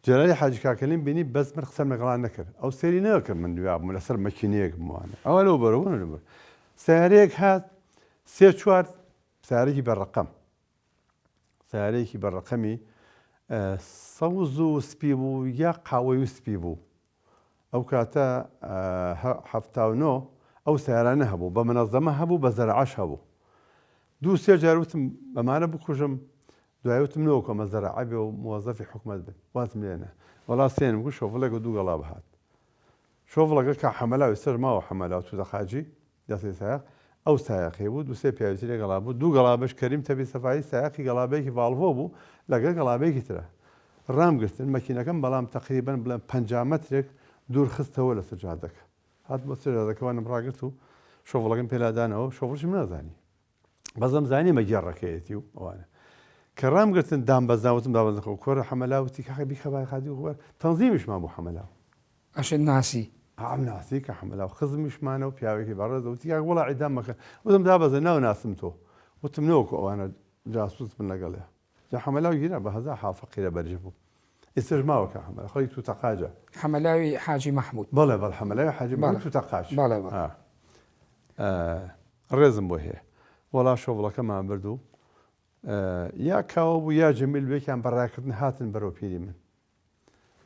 جەلالی حاجی کاکەلیم بینی بەس من قسەم لەگەڵان نەکرد ئەو سێری نەکرد من دویا بووم لەسەر مەکینەیەک بووانە ئەوە لەو بەرەوە سیارەیەک هات سێ چوار سیارێکی بەڕەقەم سیارەیەکی بەڕەقەمی سەوز و سپی بوو یا قاوەی و سپی بوو ئەو کاتە هەفتاونۆ ئەو سیارانە هەبوو بە منەظەمە هەبوو بە زەرعەش هەبوو دوو سێ جار وتم بەمانە بکوژم دوای وتم نەوە کۆمە زەرعە بێ و موەزەفی حکومەت بن واتم لێنە وەڵا سێنم گوت شۆفڵێک و دوو گەڵا بهات شۆفڵەکە کە حەمەلاوی سەر ماوە حەمەلا و توودە خاجی دەستی سایق ئەو سایقی بوو دوو سێ پیاویتی لێ گەڵا بوو دوو گەڵابەش کەریم تەبی سەفایی سایقی گەڵابەیەکی ڤالڤۆ بوو لەگەڵ گەڵابەیەکی ترە ڕامگرتن مەکینەکەم بەڵام تەقریبەن بڵێن 50 مەترێک دوور خستەوە لە سەجادەکە هات بۆ سەجادەکەوانم ڕاگرت و شۆفڵەکەم پێلادانەوە شۆفڵشم نازانی بەزەم زانی مەگێڕەکەیەتی و ئەوانە کە ڕامگرتن دام بەزاوتم دابەزەکە کۆرە حەمەلاوتی کاخە بیخەبای خادی وەر تەنزیمیشمان بوو حەمەلاو ئەشت ناسی ئام ناسی کە حەمەلاو خزمیشمانە و پیاوێکی بەڕێز وتی کاک وەڵا عیدام مەکە وتم دابەزە ناو ناسم تۆ وتم نەوەکو ئەوانە جاسوس بن لەگەڵێ جا حەمەلاو گیرا بە هەزار حافەقیرە بەرج بوو ئێستش ماوەکە حەمەلا خەڵی تو تەقاجە حەمەلاوی حاجی مەحموود بەڵێ بەڵ حەمەلاوی حاجی مەحموود تو تەقاج بەڵێ ڕێزم بۆ هەیە وەڵا شۆڤڵەکەمان بردو یا کاوە بوو یا جەمیل بێکیان بەڕاکردن هاتن بەرەو پیری من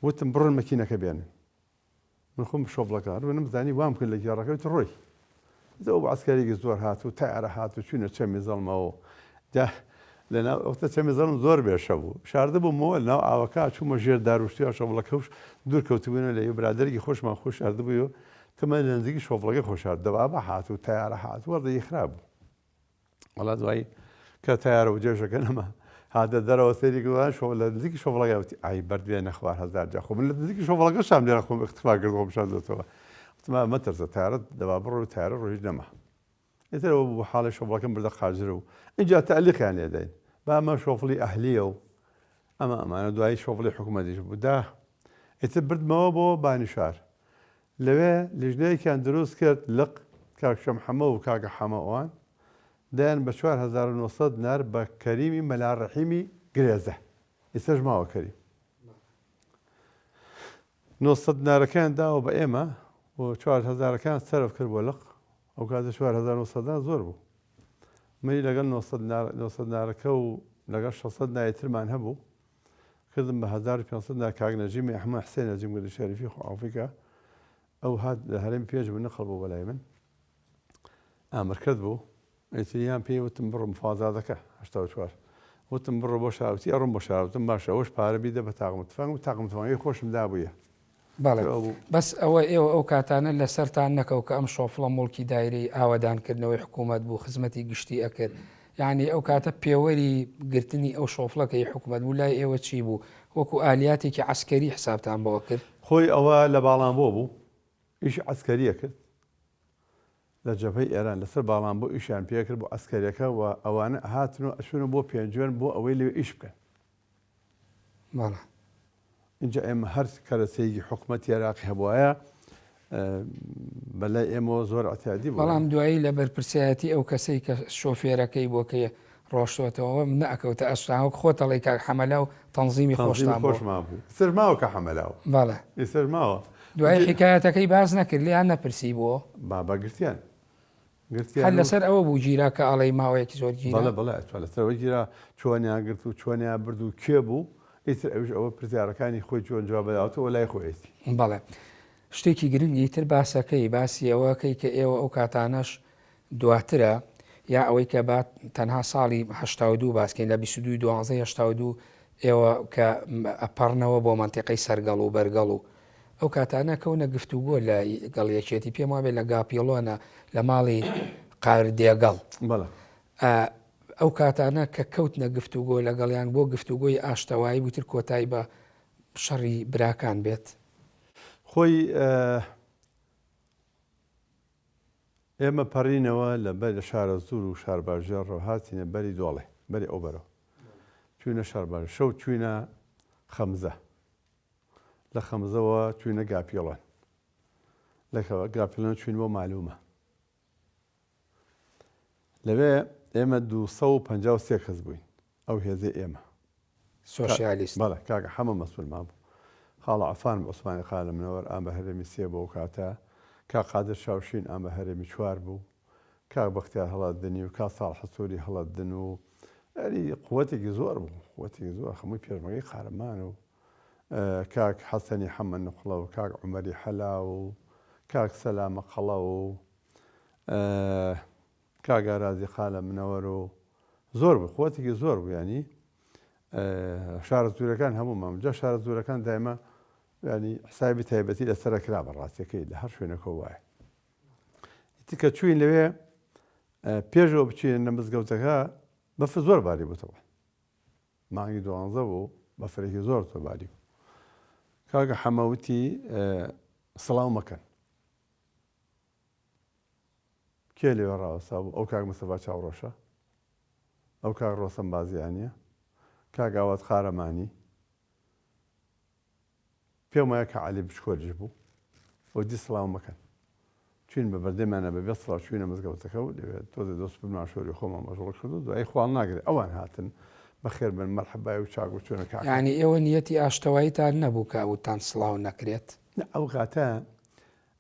وتم بڕۆن مەکینەکە بێنن من خۆم شۆڤڵەکە ڕوێنم زانی وام کرد لە گێڕەکەوت ڕۆی ئەو عسکەرێکی زۆر هات و تایارە هات و چوونە چەمی زەڵمەوە لەناو ئەوتە چەمی زەڵم زۆر بێشە بوو شاردە بوومەوە لەناو ئاوەکە چوومە ژێر داروشتی شۆڤڵەکەوش دوور کەوتبوونە لە برادێکی خۆشمان خۆش شاردبووی و تەمە لە نزیکی شۆڤڵەکە خۆشارد دەبا هات و تایارە هات وەردەی خراپ بوو وەڵا دوایی کە تایارە و جێژەکە نەما هاتە دەرەوە سەیری گوڵان لە نزیکی شۆڤڵەکە وتی ئای بەردوێ نەخوار هەزار جا خۆ من لە نزیکی شۆڤڵەکە شام لێرە خۆم اختفا کردەوە شاردێتەوە وتما مەترسە تایارە دەبا بڕۆ و تایارە ڕۆژ نەما ئێترەوە بوو حاڵی شۆڤڵەکەم بردە خاژرە و اینجا تەعلیقیان لێدەین با ئەمە شۆفڵی ئەهلیە و ئەمانە دوایی شۆفڵی حکوومەتیش بوو دا ئێتر بردمەوە بۆ بانیشار لەوێ لیژنەیەکیان دروست کرد لق کاک شەمحەمە و کاکە حەمەوان دایان بە 4900 نار بە کەریمی مەلاڕەحیمی گرێزە ئێستاش ماوە کەریم 900 نارەکان داوە بە ئێمە و 4000ەکان سەرف کرد بۆ لق ئەو کاتە 4900 زۆر بوو منی لەگەڵ 900 نارەکە و لەگەڵ 600 نایەترمان هەبوو کردم بە 1500 نار کاک نەجیمی ئەحمە حسێن نەجیم گوردی شەریفی خوافریکا ئەو هات لە هەرێم پێش بوو نەخەڵ بوو بەلای من ئامرکرد بوو ئەیتریان پێی وتم بڕم فازادەکە 84 وتم بڕۆ بۆ شاوتی ئەڕم بۆ شاوتم باشە ئەوش پارە بیدە بە تاقمتفەنگ و تاقمتفەنگی خۆشم دابوویە بەڵێ بەس ئەوە ئێوە ئەو کاتانە لەسەرتان نەکەو کە ئەم شۆفڵە مڵکی دایرەی ئاوادانکردنەوەی حکوومەت بوو خزمەتی گشتی ئەکرد یعنی ئەو کاتە پێوەری گرتنی ئەو شۆفڵەکەی حکوومەت بوو لای ئێوە چی بوو وەکو ئالیاتێکی عسکەری حسابتان بەوە کرد خۆی ئەوە لە باڵان بۆ بوو ئیش عسکەریە کرد لە جەبهەی ئێران لەسەر باڵان بۆ ئیشیان پێکرد بۆ ئەسکەریەکە و ئەوانە هاتن و ئەچوونە بۆ پێنجوێن بۆ ئەوەی لێ ئیش بکەن بەڵێ اینجا ئێمە هەر کەرەسەیەکی حکوومەتی عێراقی هەبوایە بەلای ئێمەوە زۆر ئەتیادی بوو بەڵام دوایی لە بەرپرسایەتی ئەو کەسەی کە شۆفێرەکەی بۆکە ڕۆشتوەتەوە نەئەکەوتە ئەسوان خۆتەڵی کاک حەمەلا و تەنزیمی خۆشمان بوو سەرماوە کە حەمەلاوە بەڵێ سەرماوە دوای حکایەتەکەی باز نەکرد لیان نەپرسی بووە باباگرتیان هەر لەسەر ئەوە بوو گیرا کە ئەڵەی ماوەیەکی زۆر گیرا بەڵێ لەسەرەوە گیرا چۆنیان گرت و چۆنیان برد و کێ بوو ئیتر ئەوش ئەوە پرسیارەکانی خۆی چۆن جواب بەداوتەوە لای خۆیەتی بەڵێ شتێکی گرنگی تر باسەکەی باسی ئەوەکەی کە ئێوە ئەو کاتانەش دواترە یا ئەوەی کە بات تەنها ساڵی 82 باسکەین لە 22/12/82 ئێوە کە ئەپەڕنەوە بۆ مەنتیقەی سەرگەڵ و بەرگەڵ و ئەو کاتانە کەونە گفتوگۆ لە گەڵیەکێتی پێم وابێت لە گاپیڵۆنە لە ماڵی قاردێگەڵ ئەو کاتانە کە کەوتنە گفتوگۆ لەگەڵیان بۆ گفتوگۆی ئاشتەوایی وتر کۆتایی بە شەڕی براکان بێت. خۆی ئێمە پەڕینەوە لە بەر لە شارە زوور و شارباژێر ڕۆهاتینە بەری دۆڵێ بەری ئەو بەرەوە چوینە شارباژ شەو چوینە خەمزە لە خەمزەوە چوینە گاپیڵان لەکەوە گاپیڵان چوین بۆ مالومە لەوێ ئێمە 253 کەس بووین ئەو هێزەی ئێمە سۆشیالیست بەڵێ کاکە هەمە مەسئولمان بوو خاڵە عەفان عوسمانی خالە منەوەر ئام بە هەرێمی 3 بۆ ئەو کاتە کا قادر شاوشین ئام بە هەرێمی 4 بوو کاک بەختیار هەڵاتدنی و کا ساڵ حەسووری هەڵاتدن و ئەری قووەتێکی زۆر بوو قووەتێکی زۆر هەمووی پێشمەرگەی قارەمان و کاک حەسەنی حەمەد نوقڵە و کاک عومەری حەلا و کاک سەلامە قەڵە و کاک ئارازی خالە منەوەر و زۆر بوو قووەتێکی زۆر بوو ینی شارە زوورەکان هەموومان جا شارە زوورەکان دایمە ینی حسابی تایبەتی لەسەرە کرا بەڕاستیەکەی لە هەر شوێنەکە وایە ئیتر کە چوین لەوێ پێشەوە بچین لە مزگەوتەکە بەفر زۆر باری بووتەوە مانگی 12 بوو بەفرێکی زۆر تۆ باری بوو کاکە حەمەوتی سڵاو مەکەن کێ لێوە ڕاوەستا بوو ئەو کاک مستەفا چاوڕۆشە ئەو کاک ڕۆستەم بازیانیە کاک ئاوات قارەمانی پێم وایە کە عەلی بچکۆلش بوو وەدی سڵاو مەکەن چوین بە بەردەمانە بەبێ سڵاو چوینە مزگەوتەکە و لەوێ تۆزە دۆست بن ماشۆری خۆمان مەشغوڵ کرد و دوای خواڵ ناگرێت ئەوان هاتن بەخێر بن مەرحەبای و چاک و چۆنە کاک یعنی ئێوە نیەتی ئاشتەواییتان نەبوو کە ئەوتان سڵاو نەکرێت ئەو کاتە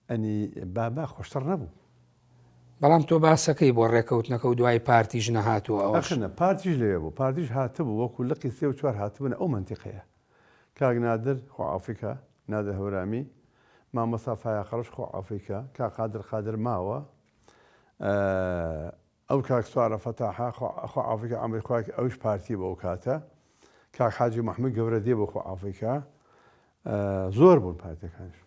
ئەنی بابا خۆشتر نەبوو بەڵام تۆ باسەکەی بۆ ڕێکەوتنەکە و دوای پارتیژ نەهاتووە ئەوەش ئەخنە پارتیش لێ بوو پارتیش هاتبوو وەکو لقی 3 و 4 هاتبوون ئەو منتیقەیە کاک نادر خۆ ئافریکا نادر هەورامی مامۆستا فایاقەڕش خۆ ئافریکا کاک قادر ماوە ئەو کاک سوارە فەتاحا خۆ ئافریکا ئەمریکاکی ئەوش پارتی بۆ ئەو کاتە کاک حاجی محمود گەورە دێ بۆ خۆ ئافریکا زۆر بوون پارتیەکانش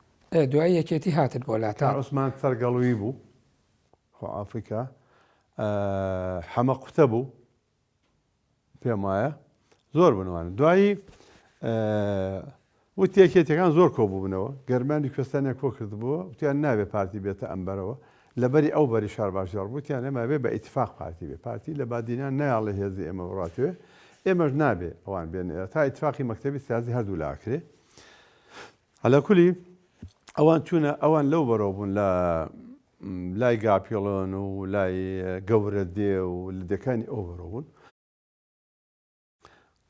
دوای یەکێتی هاتت بۆ تا لاتان عوسمان سەرگەڵووی بوو خۆ ئافریکا حەمە قوتە بوو پێم وایە زۆر بنوانن دوایی وتی یەکێتیەکان زۆر کۆبووبنەوە گەرمانی کوێستانیان کۆ کردبووە وتیان نابێت پارتی بێتە ئەمبەرەوە لەبەری ئەو بەری شارباژێڕ بوتیان ئەمە بێ بە ئیتفاق پارتی بێ پارتی لە بادینان نایاڵە هێزی ئێمە بڕاتوێ ئێمەش نابێ ئەوان بێن تا ئیتفاقی مەکتەبی سیاسی هەردوو لاکرێ عەلاکولی ئەوان چوونە ئەوان لەو بەرەو بوون لە لای گاپیڵۆن و لای گەورە دێ و لە دەکانی ئەو بەرەو بوون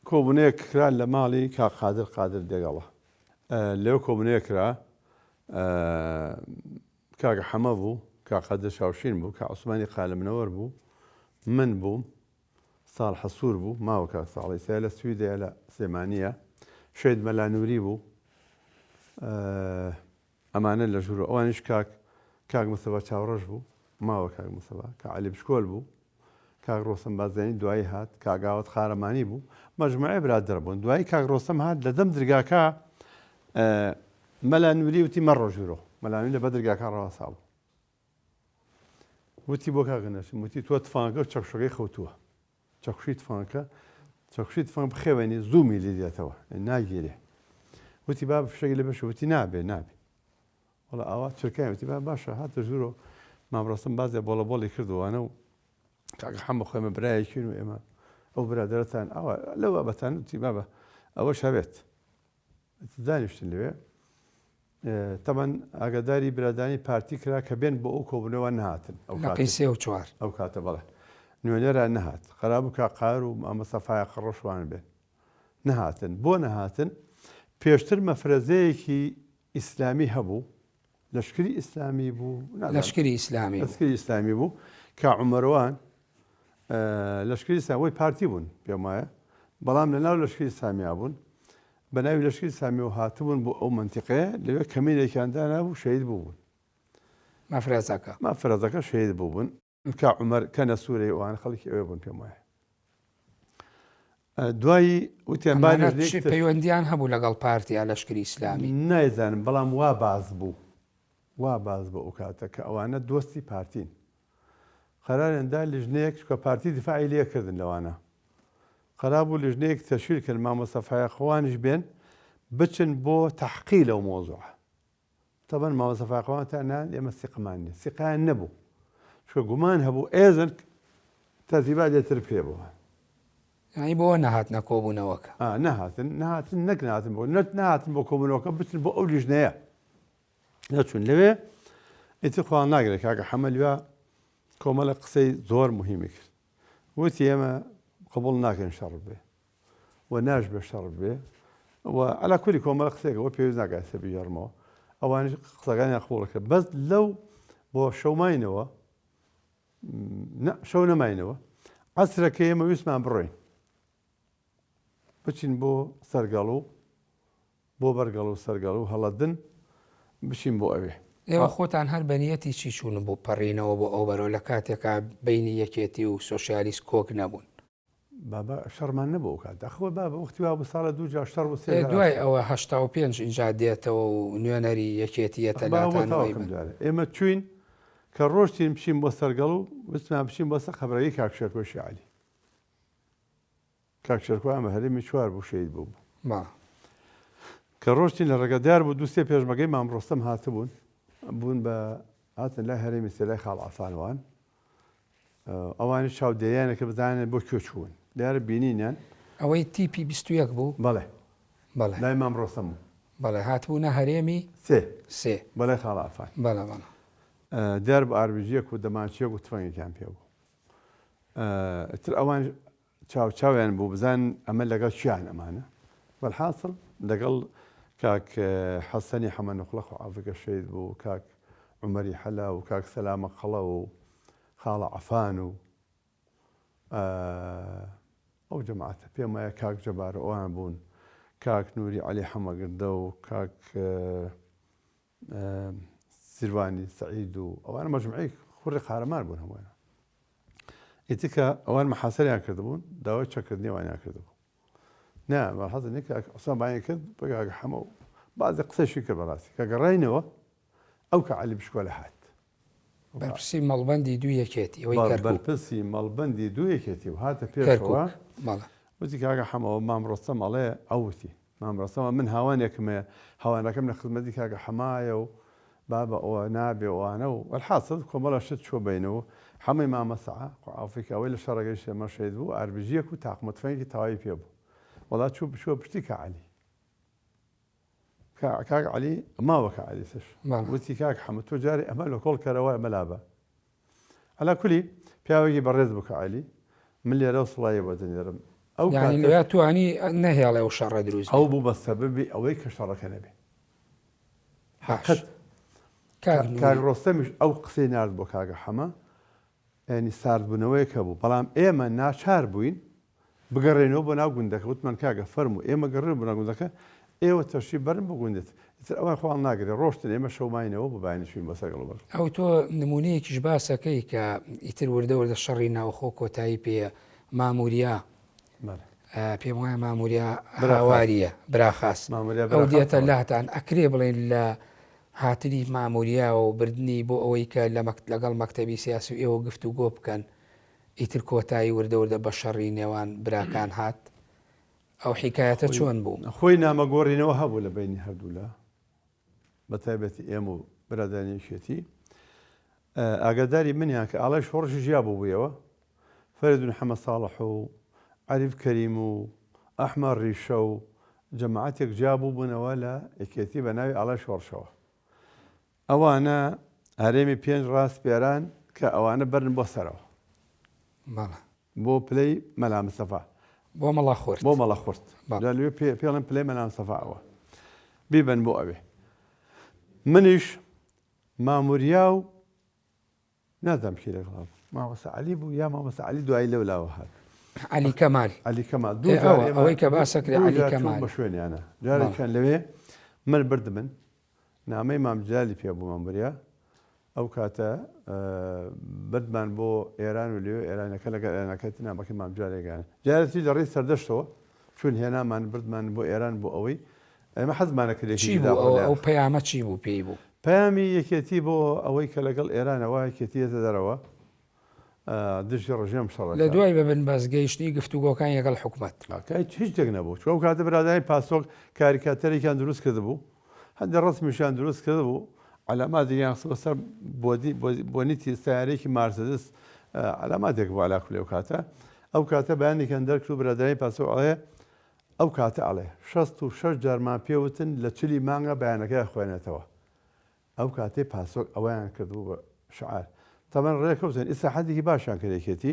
کۆبوونەیە کرا لە ماڵی کاک قادر دێگەڵە لێو کۆبوونەیە کرا کاکە حەمە بوو کاک قادر شاوشین بوو کاک عوسمانی خالە منەوەر بوو من بووم ساڵ حەسوور بوو ماوە کاک ساڵی سای لە سویدەیە لە سلێمانیە شەید مەلانووری بوو ئەمانە لە ژوورە ئەوانیش کاک مستەفا چاوڕۆژ بوو ماوە کاک مستەفا کاک عەلی بشکۆل بوو کاک ڕۆستەم بازرگانی دوایی هات کاک ئاوات قارەمانی بوو مەجموعەی برادەر بوون دوایی کاک ڕۆستەم هات لە دەم درگاکە مەلانووری وتی مەڕۆ ژوورۆ مەلانووری لە بە درگاکە ڕەوەسا بوو وتی بۆ کاک نەچم وتی تۆ تفانگە و چەکشەکەی خەوتووە چەکشی تفانگ بخێوێنی زوومی لێ دێتەوە ناگیرێ وتی با فشەی لە بەش وتی نابێ وەڵا ئاوا چرکای وتی با باشە هاتە ژوورۆ مامڕۆستەم بازێ بۆڵەبۆڵی کردووانە و کاکە حەمە خۆمە برایەکین و ئێمە ئەو برادەرەتان ئەوە لەو بابەتان وتی بابە ئەوەش هەبێت دانیشتن لەوێ تەمەەن ئاگاداری برادانی پارتی کرا کە بێن بۆ ئەو کۆبوونەوە نهاتن ئەو کاتە بەڵێ نوێنەران نەهات خەراب کاک قار و مامۆستا فایاقەڕۆشوان بێن نەهاتن بۆ نەهاتن پێشتر مەفرەزەیەکی ئیسلامی هەبوو لەشکری ئیسلامی بوو لەشکری ئیسلامی بوو کە عومەرەوان لەشکری ئیسلامی پارتی بوون پێم وایە بەڵام لەناو لەشکری ئیسلامیا بوون بە ناوی لەشکری ئیسلامی و هاتبوون بۆ ئەو منتیقەیە لەوێ کەمینێکیاندا نابوو شەهید بوون مافرەزەکە شەهید بوون کە عومەر کەنە سوورەی ئەوان خەڵکی ئەوێ بوون پێم وایە دوایی وتیان پەیوەندیان هەبوو لەگەڵ پارتیا لەشکری ئیسلامی نایزانم بەڵام وا باز بوو ئەو کاتە کە ئەوانە دۆستی پارتین قەرارێندا لیژنەیەک کە پارتی دیفاعی لێکردن لەوانە قەرار بوو لیژنەیەک تەشکیلکردن مامۆستا فایەقەوانیش بێن بچن بۆ تەحقیق لەو مۆزوعە طبعا مامۆستا فایەقەوانتان ئێمە سیقمان نییە سیقیان نەبوو چکە گومان هەبوو ئێزن تەرتیبات لێتر پێ بووە یعنی بۆ نەهاتنە کۆبوونەوەکە نەهاتن بۆ نهاتن بۆ کۆبوونەوەکە بچن بۆ ئەو لیژنەیە نەچون لەوێ ئیتر خۆیان ناگرێت کاکە حەمەلوە کۆمەڵە قسەی زۆر مهمی کرد وتی ئێمە قبوڵ ناکەین شەڕ بێ و ناش بێ شەڕ بێ و عەلا کولی کۆمەڵە قسەیەکەوە پێویست ناکات سەبیێڕمەوە ئەوانش قسەکانیان قبوڵ کرد بەس لەو بۆ شەوماینەوە شەو نەماینەوە عەسرەکە ئێمە ویستمان بڕۆین بچین بۆ سەرگەڵ و بۆ بەرگەڵ و سەرگەڵ و هەڵەدن بچین بۆ ئەوێ ئێوە خۆتان هەر بەنیەتی چی چوون بۆ پەڕینەوە بۆ ئەو بەرەوە لە کاتێکا بینی یەکێتی و سۆسیالیست کۆک نەبوون بابا شەڕمان نەبوو کات داخۆ بابا وەختی وا بۆ ساڵە دوو جا شەڕ بۆ سێ دوای ئەوە 85 اینجا دێتەوە و نوێنەری یەکێتیەتە لاتان ئێمە چوین کە ڕۆشتین بچین بۆ سەرگەڵ و وستمان بچین بۆ سەر خەبرایی کاکشەرکۆشی عەلی کاکشەرکۆ ئەمە هەرێمی چوار بوو شەید بوو کە ڕۆشتین لە ڕێگەدار بوو دووسێ پێشمەگەی مامڕۆستەم هاتبوون بوون بە هاتن لای هەرێمی سێلای خاڵ عەفانوان ئەوانی چاودێریانە کە بزانێت بۆ کوێ چوون دیارە بینینیان ئەوەی تیپی 21 بوو بەڵێ بەڵێ لای مامڕۆستەم بەڵێ هاتبوونە هەرێمی سێ بەلای خاڵ عەفان بەڵێ بەڵێ دیار بە ئاربژیەک و دەمانچیەک و تفەنگێکیان پێ بوو تر ئەوان چاویان بوو بزان ئەمە لەگەڵ چیان ئەمانە بەڵحاصل لەگەڵ کاک حەسەنی حەمەنوخڵە عەفەکە شەید بوو کاک عومەری حەلا و کاک سەلامە قەڵە و خاڵە عەفان و ئەو جەماعەتە پێم وایە کاک جەبار ئەوان بوون کاک نووری عەلی حەمەگردە و کاک سیروانی سەعید و ئەوانە مەجموعەی خوڕی قارەمان بوون هەموویان ئیتر ئەوان مەحاسەریان کردبوون داوای چەکردنی ئەوانیان کردبوو نا بەڵحەزە نیک عوسمان بایان کرد بە کاکە حەمە و بازی قسەشی کرد بەڕاستی کە گەڕاینەوە ئەو کە عەلی بشکۆلە هات بەرپرسی مەڵبەندی دوو یەکێتی ئەوەی کەرکووک بەرپرسی مەڵبەندی دوو یەکێتی و هاتە پێشەوە وتی کاکە حەمەوە مامڕۆستەم ئەڵێ ئەوتی مامڕۆستەمە من هاوانێکمێ هاوانەکەم لە خزمەتی کاکە حەمایە و بابا ئەوە نابێ ئەوانە و والحاصل کۆمەڵە شت چۆ بینەوە هەمووی مامەسەعا قوعافێکی ئەوەی لە شەڕەکەی شێمە شەید بوو ئاربژیەک و تاقمەتفەنگی تەواوی پێ بوو وڵات چوو بچووە پشتی کە عەلی کاک عەلی ماوە کە عەلیسش وتی کاک حەمە تۆ جارێ ئەمە لە کۆڵ کەرەوە ئەمە لابە عەلا کولی پیاوێکی بەڕێز بوو کە عەلی من لێرە وسڵایە بۆ دەنێرم ئەو یعنی لەوێ توانی نەهێڵێ و شەڕە دروست ئەو بوو بە سەبەبی ئەوەی کە شەڕەکە نەبێ کاک ڕۆستەمیش ئەو قسەی نارد بۆ کاکە حەمە ینی ساردبوونەوەیەکە بوو بەڵام ئێمە ناچار بووین بگەڕێنەوە بۆ ناو گوندەکە وتمان کاکە فەرموو ئێمە گەڕێن بۆ ناو گوندەکە ئێوە تەشی بەرن بۆ گوندێت ئیتر ئەوان خۆیان ناگرێت ڕۆشتن ئێمە شەوماینەوە بۆ باینەشوین بە سەرگەڵ بەر ئەو تۆ نمونەیەکیش باسەکەی کە ئیتر وردە وردە شەڕی ناوخۆ کۆتایی پێ ماموریا پێم وایە ماموریا هاواریە براخاس ئەو دێتە لاتان ئەکرێ بڵێن لە هاتنی ماموریا و بردننی بۆ ئەوەی کە لەگەڵ مەکتەبی سیاسی و ئێوە گفتوگۆ بکەن ئیتر کۆتایی وردە وردە بە شەڕی نێوان براکان هات ئەو حیکایەتە چۆن بوو خۆی نامەگۆڕینەوە هەبوو لە بینی هەردوو لە بە تایبەتی ئێمە و برادانیشێتی ئاگاداری منیان کە ئاڵای شۆڕشی ژیا بوو بوویەوە فەریدون حەمە ساڵح و عەریف کەریم و ئەحمەد ڕیشە و جەماعەتێک جیا بوو بوونەوە لە یەکێتی بە ناوی ئاڵای شۆڕشەوە ئەوانە هەرێمی پێنج ڕاستپێران کە ئەوانە بەرن بۆ سەرەوە بۆ پلەی مەلا مستەفا بۆ مەڵا خورد بۆ مەڵە خورد لەوێ پێڵێن پلەی مەلا مستەفاەوە بیبن بۆ ئەوێ منیش ماموریا و نازانم کێ لەگەڵا مامۆستا عەلی بوو یا مامۆستا عەلی دوایی لەولاوە هات عەلی کەمال عەلی کەمال ئەوەی کە باسەکرێ عەلی کەمال بە شوێنیانە جارێکیان لەوێ من بردمن نامەی مامجلالی پێ بوو ماموریا ئەو کاتە بردمان بۆ ئێران و لێوێ ئێرانەکە لەگەڵ ئێرانەکەتی نامەکەی مامجارێکیان جارەتی لە ڕێی سەردەشتەوە چون هێنامان بردمان بۆ ئێران بۆ ئەوەی ئێمە حەزمانە کردێکی ئەو پەیامە چی بوو پێی بوو پەیامی یەکێتی بۆ ئەوەی کە لەگەڵ ئێرانەوە یەکێتیەتە دەرەوە دژی ڕژێم شەڕ لە دوای بە بن بەزگەیشتنی گفتوگۆکان لەگەڵ حکوومەت هیچ تێک نەبوو چۆ کاتە برادانی پاسۆک کاریکاتەرێکیان دروست کرد بوو هەندە ڕستمیشیان دروست کرد بوو علاماتێکیان سەر بۆنیتی سیارێکی مارسدس علاماتێک بوو علاکو لێو کاتە ئەو کاتە بەیانێکیان دەرکرد و برادانی پاسۆک ئەڵێ ئەو کاتە ئەڵێ 66 جارمان پێوتن لە چلی مانگە بەیانەکەی خوێنێتەوە ئەو کاتێ پاسۆک ئەویان کردبوو بە شعار تەمەەن ڕێکەوتن ئیساحەتێکی باشیان کردێکێتی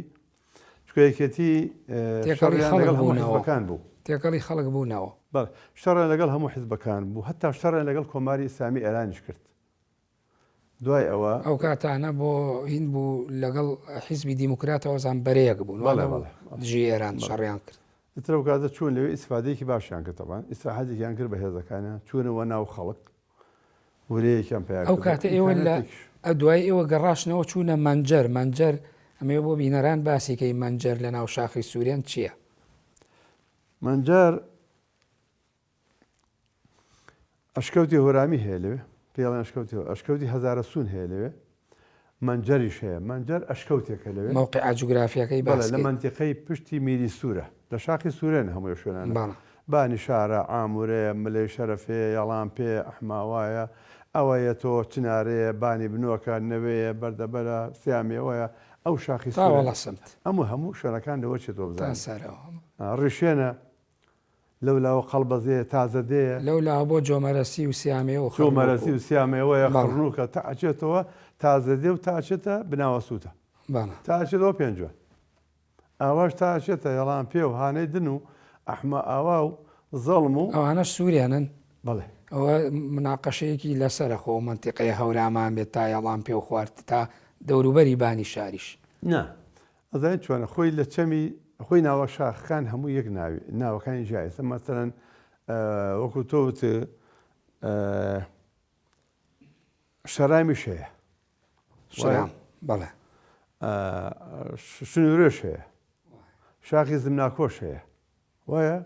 چکەیەکێتی حیزبەکان بوو تێکەڵی خەڵک بوونەوە شەڕیان لەگەڵ هەموو حیزبەکان بوو هەتا شەڕیان لەگەڵ کۆماری ئیسلامی ئێرانیش کرد دوای ئەوە ئەو کاتانە بۆ هین بوو لەگەڵ حیزبی دیموکراتەوە زان بەرەیەک بوون دژی ئێران شەڕیان کرد ترە کاتە چوون لەوێ ئیسفادەیەکی باشیان کردەوە ئیساحەتێکیان کرد بە هێزەکانیان چوونەوە ناو خەڵک ورەیەکیان پێ ئەو کاتە ئێوە لە دوای ئێوە گەڕاشنەوە چوونە مەنجەر ئەمێ بۆ بینەران باسیکەی مەنجەر لە ناو شاخی سوورێن چییە؟ مەنجەر ئەشکەوتی هۆرامی هەیە لەوێ پێڵێن ئەشکەوتی هەزارە سوون هەیە لەوێ مەنجەریش هەیە مەنجەر ئەشکەوتێکە لەوێ موقع جوگرافیەکەی باس لە منتیقەی پشتی میری سوورە لە شاخی سوورێن هەموو شوێنان بانی شارە ئامورەیە ملەی شەرەفێ یاڵام پێ ئەحماوایە ئەوەیە تۆ چنارەیە بانی بنووەکە نەوەیە بەردەبەرە سیامێەوەیە ئەو شاخی ساوەڵەسمت هەموو شوێنەکان لەوە چێتۆ بزان ڕیشێنە لەولاوە قەڵبەزەیە تازە دەیە لەولا بۆ جۆمەرەسی و سیامێەوە جۆمەرەسی و سیامێەوەیە خڕنووکە تاچێتەوە تازە دێ و تاچێتە بناوە سووتە تاچێتەوە پێنجوە ئاواش تاچێتە یەڵام پێ و هانەی دن و ئەحمە ئاوا و زەڵم و ئەوانەش سووریانن بڵێ ئەوە مناقەشەیەکی لەسەرە خۆ منتیقەیە هەورامان بێت تا یەڵام پێ و خوارد تا دەوروبەری بانی شاریش نا ئەزانیت چۆنە خۆی لە چەمی خۆی ناوە شاخەکان هەموو یەک ناوەکانی ژایسە مەسەرەن وەکو تۆوت شەرامیش هەیە بەڵێ شنوورێش هەیە شاخی زمناکۆش هەیە وایە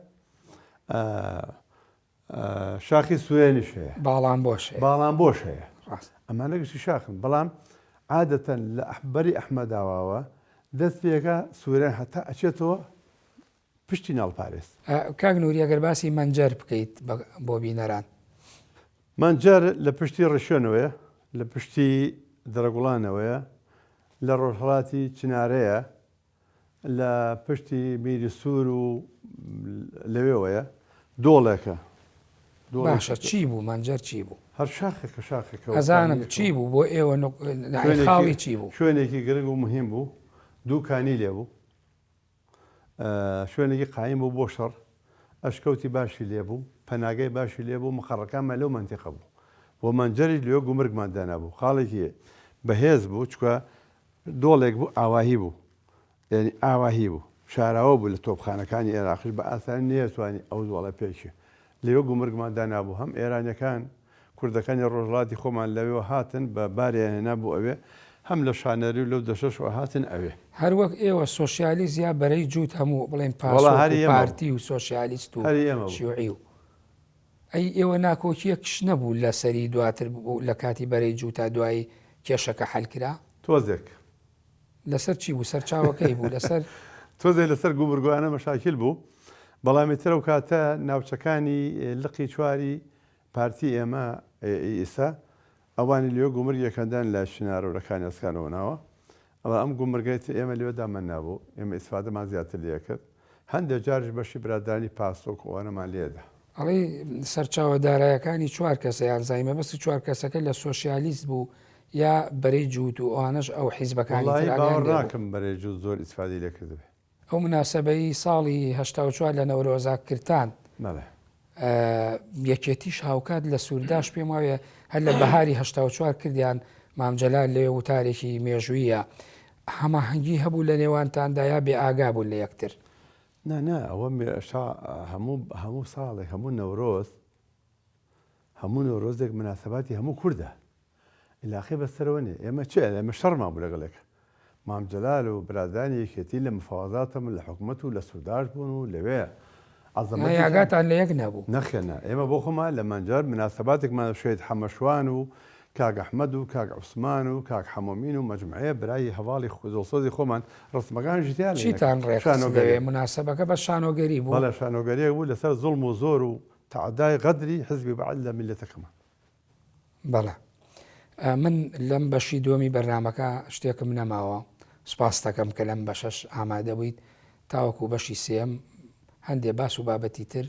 شاخی سوێنیش هەیە باڵام بۆش هەیە ئەمانە گشتی شاخن بەڵام عادەتەن لە ئەحبەری ئەحمەداواوە دەست پێەکە سوورێن هەتا ئەچێتەوە پشتی ناڵپارێز کاک نووری ئەگەر باسی مەنجەر بکەیت بۆ بینەران مەنجەر لە پشتی ڕێشێنەوەیە لە پشتی دەرەگوڵانەوەیە لە ڕۆژهڵاتی چنارەیە لە پشتی میری سوور و لەوێەوەیە دۆڵێکە باشە چی بوو مەنجەر چی بوو هەر شاخێکە ئەزانم چی بوو بۆ ئێوە خاڵی چی بوو شوێنێکی گرنگ و مهم بوو دووکانی لێبوو شوێنێکی قایم بوو بۆ شەڕ ئەشکەوتی باشی لێبوو پەناگای باشی لێبوو مەخەڕەکانمان لەو منتیقە بوو بۆ مەنجەری لێ گومرگماندانا بوو خاڵێکی بەهێز بوو چکە دۆڵێک بوو ئاواهی بوو یعنی ئاواهی بوو شاراوە بوو لە تۆپخانەکانی عێراقیش بە ئاسانی نەیەتوانی ئەو دۆڵە پێچی لێوە گومرگماندانا بوو هەم ئێرانیەکان کوردەکانی ڕۆژڵاتی خۆمان لەوێەوە هاتن بە باریان هێنا بوو ئەوێ هەم لە شانەری و لەو دەشەشەوە هاتن ئەوێ هەروەک ئێوە سۆسیالیست یا بەرەی جووت هەموو بڵێن پارتی و سۆسیالیست و شیوعی و ئەی ئێوە ناکۆکیە کش نەبوو لە سەری دواتر بوو لە کاتی بەرەی جوو تا دوایی کێشەکە حەلکرا تۆزێک لەسەر چی بوو سەر چاوەکەی بوو لەسەر تۆزێک لەسەر گومرگوانە مەشاکل بوو بەڵامی ترە و کاتە ناوچەکانی لقی چواری پارتی ئێمە ئیسا ئەوانی لێ گومرگەکەندان لە شنارەکانی ئەسکانەوە ناوە ئەوە ئەم گومرگیت ئێمە لێوەدامان نابوو ئێمە ئیسفادەمان زیاتر لێ کرد هەندێک جارش بەشی برادانی پاسۆک ئەوانەمان لێدا ئەڵێ سەرچاوە دارایەکانی چوار کەسە یان زایمە بەستی چوار کەسەکە لە سۆسیالیست بوو یا بەرەی جووت و ئەوانەش ئەو حیزبەکانی ناکەم بەرەی جووت زۆر ئیسفادی لێ کردبێ ئەو مناسبەی ساڵی هەشتا لە نەورۆزاکردان یەکێتیش هاوکات لە سوورداش پێم وایە هەر لە بەهاری هەشتا کردیان مامجلال لێ وتارێکی مێژوویە هەماهەنگی هەبوو لە نێوانتاندا یا بێ ئاگا بوون لە یەکتر نا ئەوە هەموو ساڵێک هەموو نەورۆزێک مناسباتی هەموو کووردە ئلاخی بەسەرەوە نێ ئێمە چێ ئێمە شەڕمان بوو لەگەڵێک مامجلال و برادانی یەکێتی لە مفاوەزاتم لە حکوومەت و لە سووداش بوون و لەوێ یاگاتان لە یەک نەبوو نەخێنە ئێمە بۆ خۆمان لە مەنجەر مناسباتێکمان شێت حەمەشوان و کاک ئەحمەد و کاک عوسمان و کاک حەمۆمین و مەجموعەیە برای هەواڵی دڵسۆزی خۆمان ڕستمەکانشی تیان چیتان ڕێکخستەوێ مناسبەکە بە شانۆگەری بوو بەڵێ شانۆگەریەک بوو لەسەر زوڵم و زۆر و تعدای غەدری حزبی بەعەدل لە میلەتەکەمان. بەڵێ من لەم بەشی دووەمی بەرنمەکە شتێکم نەماوە سپاس دەکەم کە لەم بەشەش ئامادە بوویت تاوەکو بەشی سێم هەندێک باس و بابەتی تر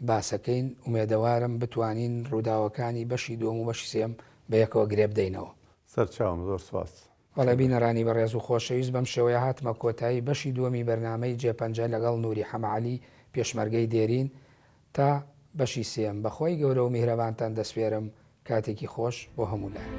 باسەکەین ومێدەوارم بتوانین ڕووداوەکانی بەشی دووەم و بەشی سێم بە یەکەوە گرێ بدەینەوە. سەرچاوم زۆر سپاس. وەڵێ بینەرانی بەڕێز و خۆشەویست بەم شێوەیە هاتمە کۆتایی بەشی دووەمی بەرنامەی جێپەنجە لەگەڵ نووری حەمەعەلی پێشمەرگەی دێرین تا بەشی سێم بەخۆی گەورە و میهرەبانتان دەسپێرم کاتێکی خۆش بۆ هەموو لای.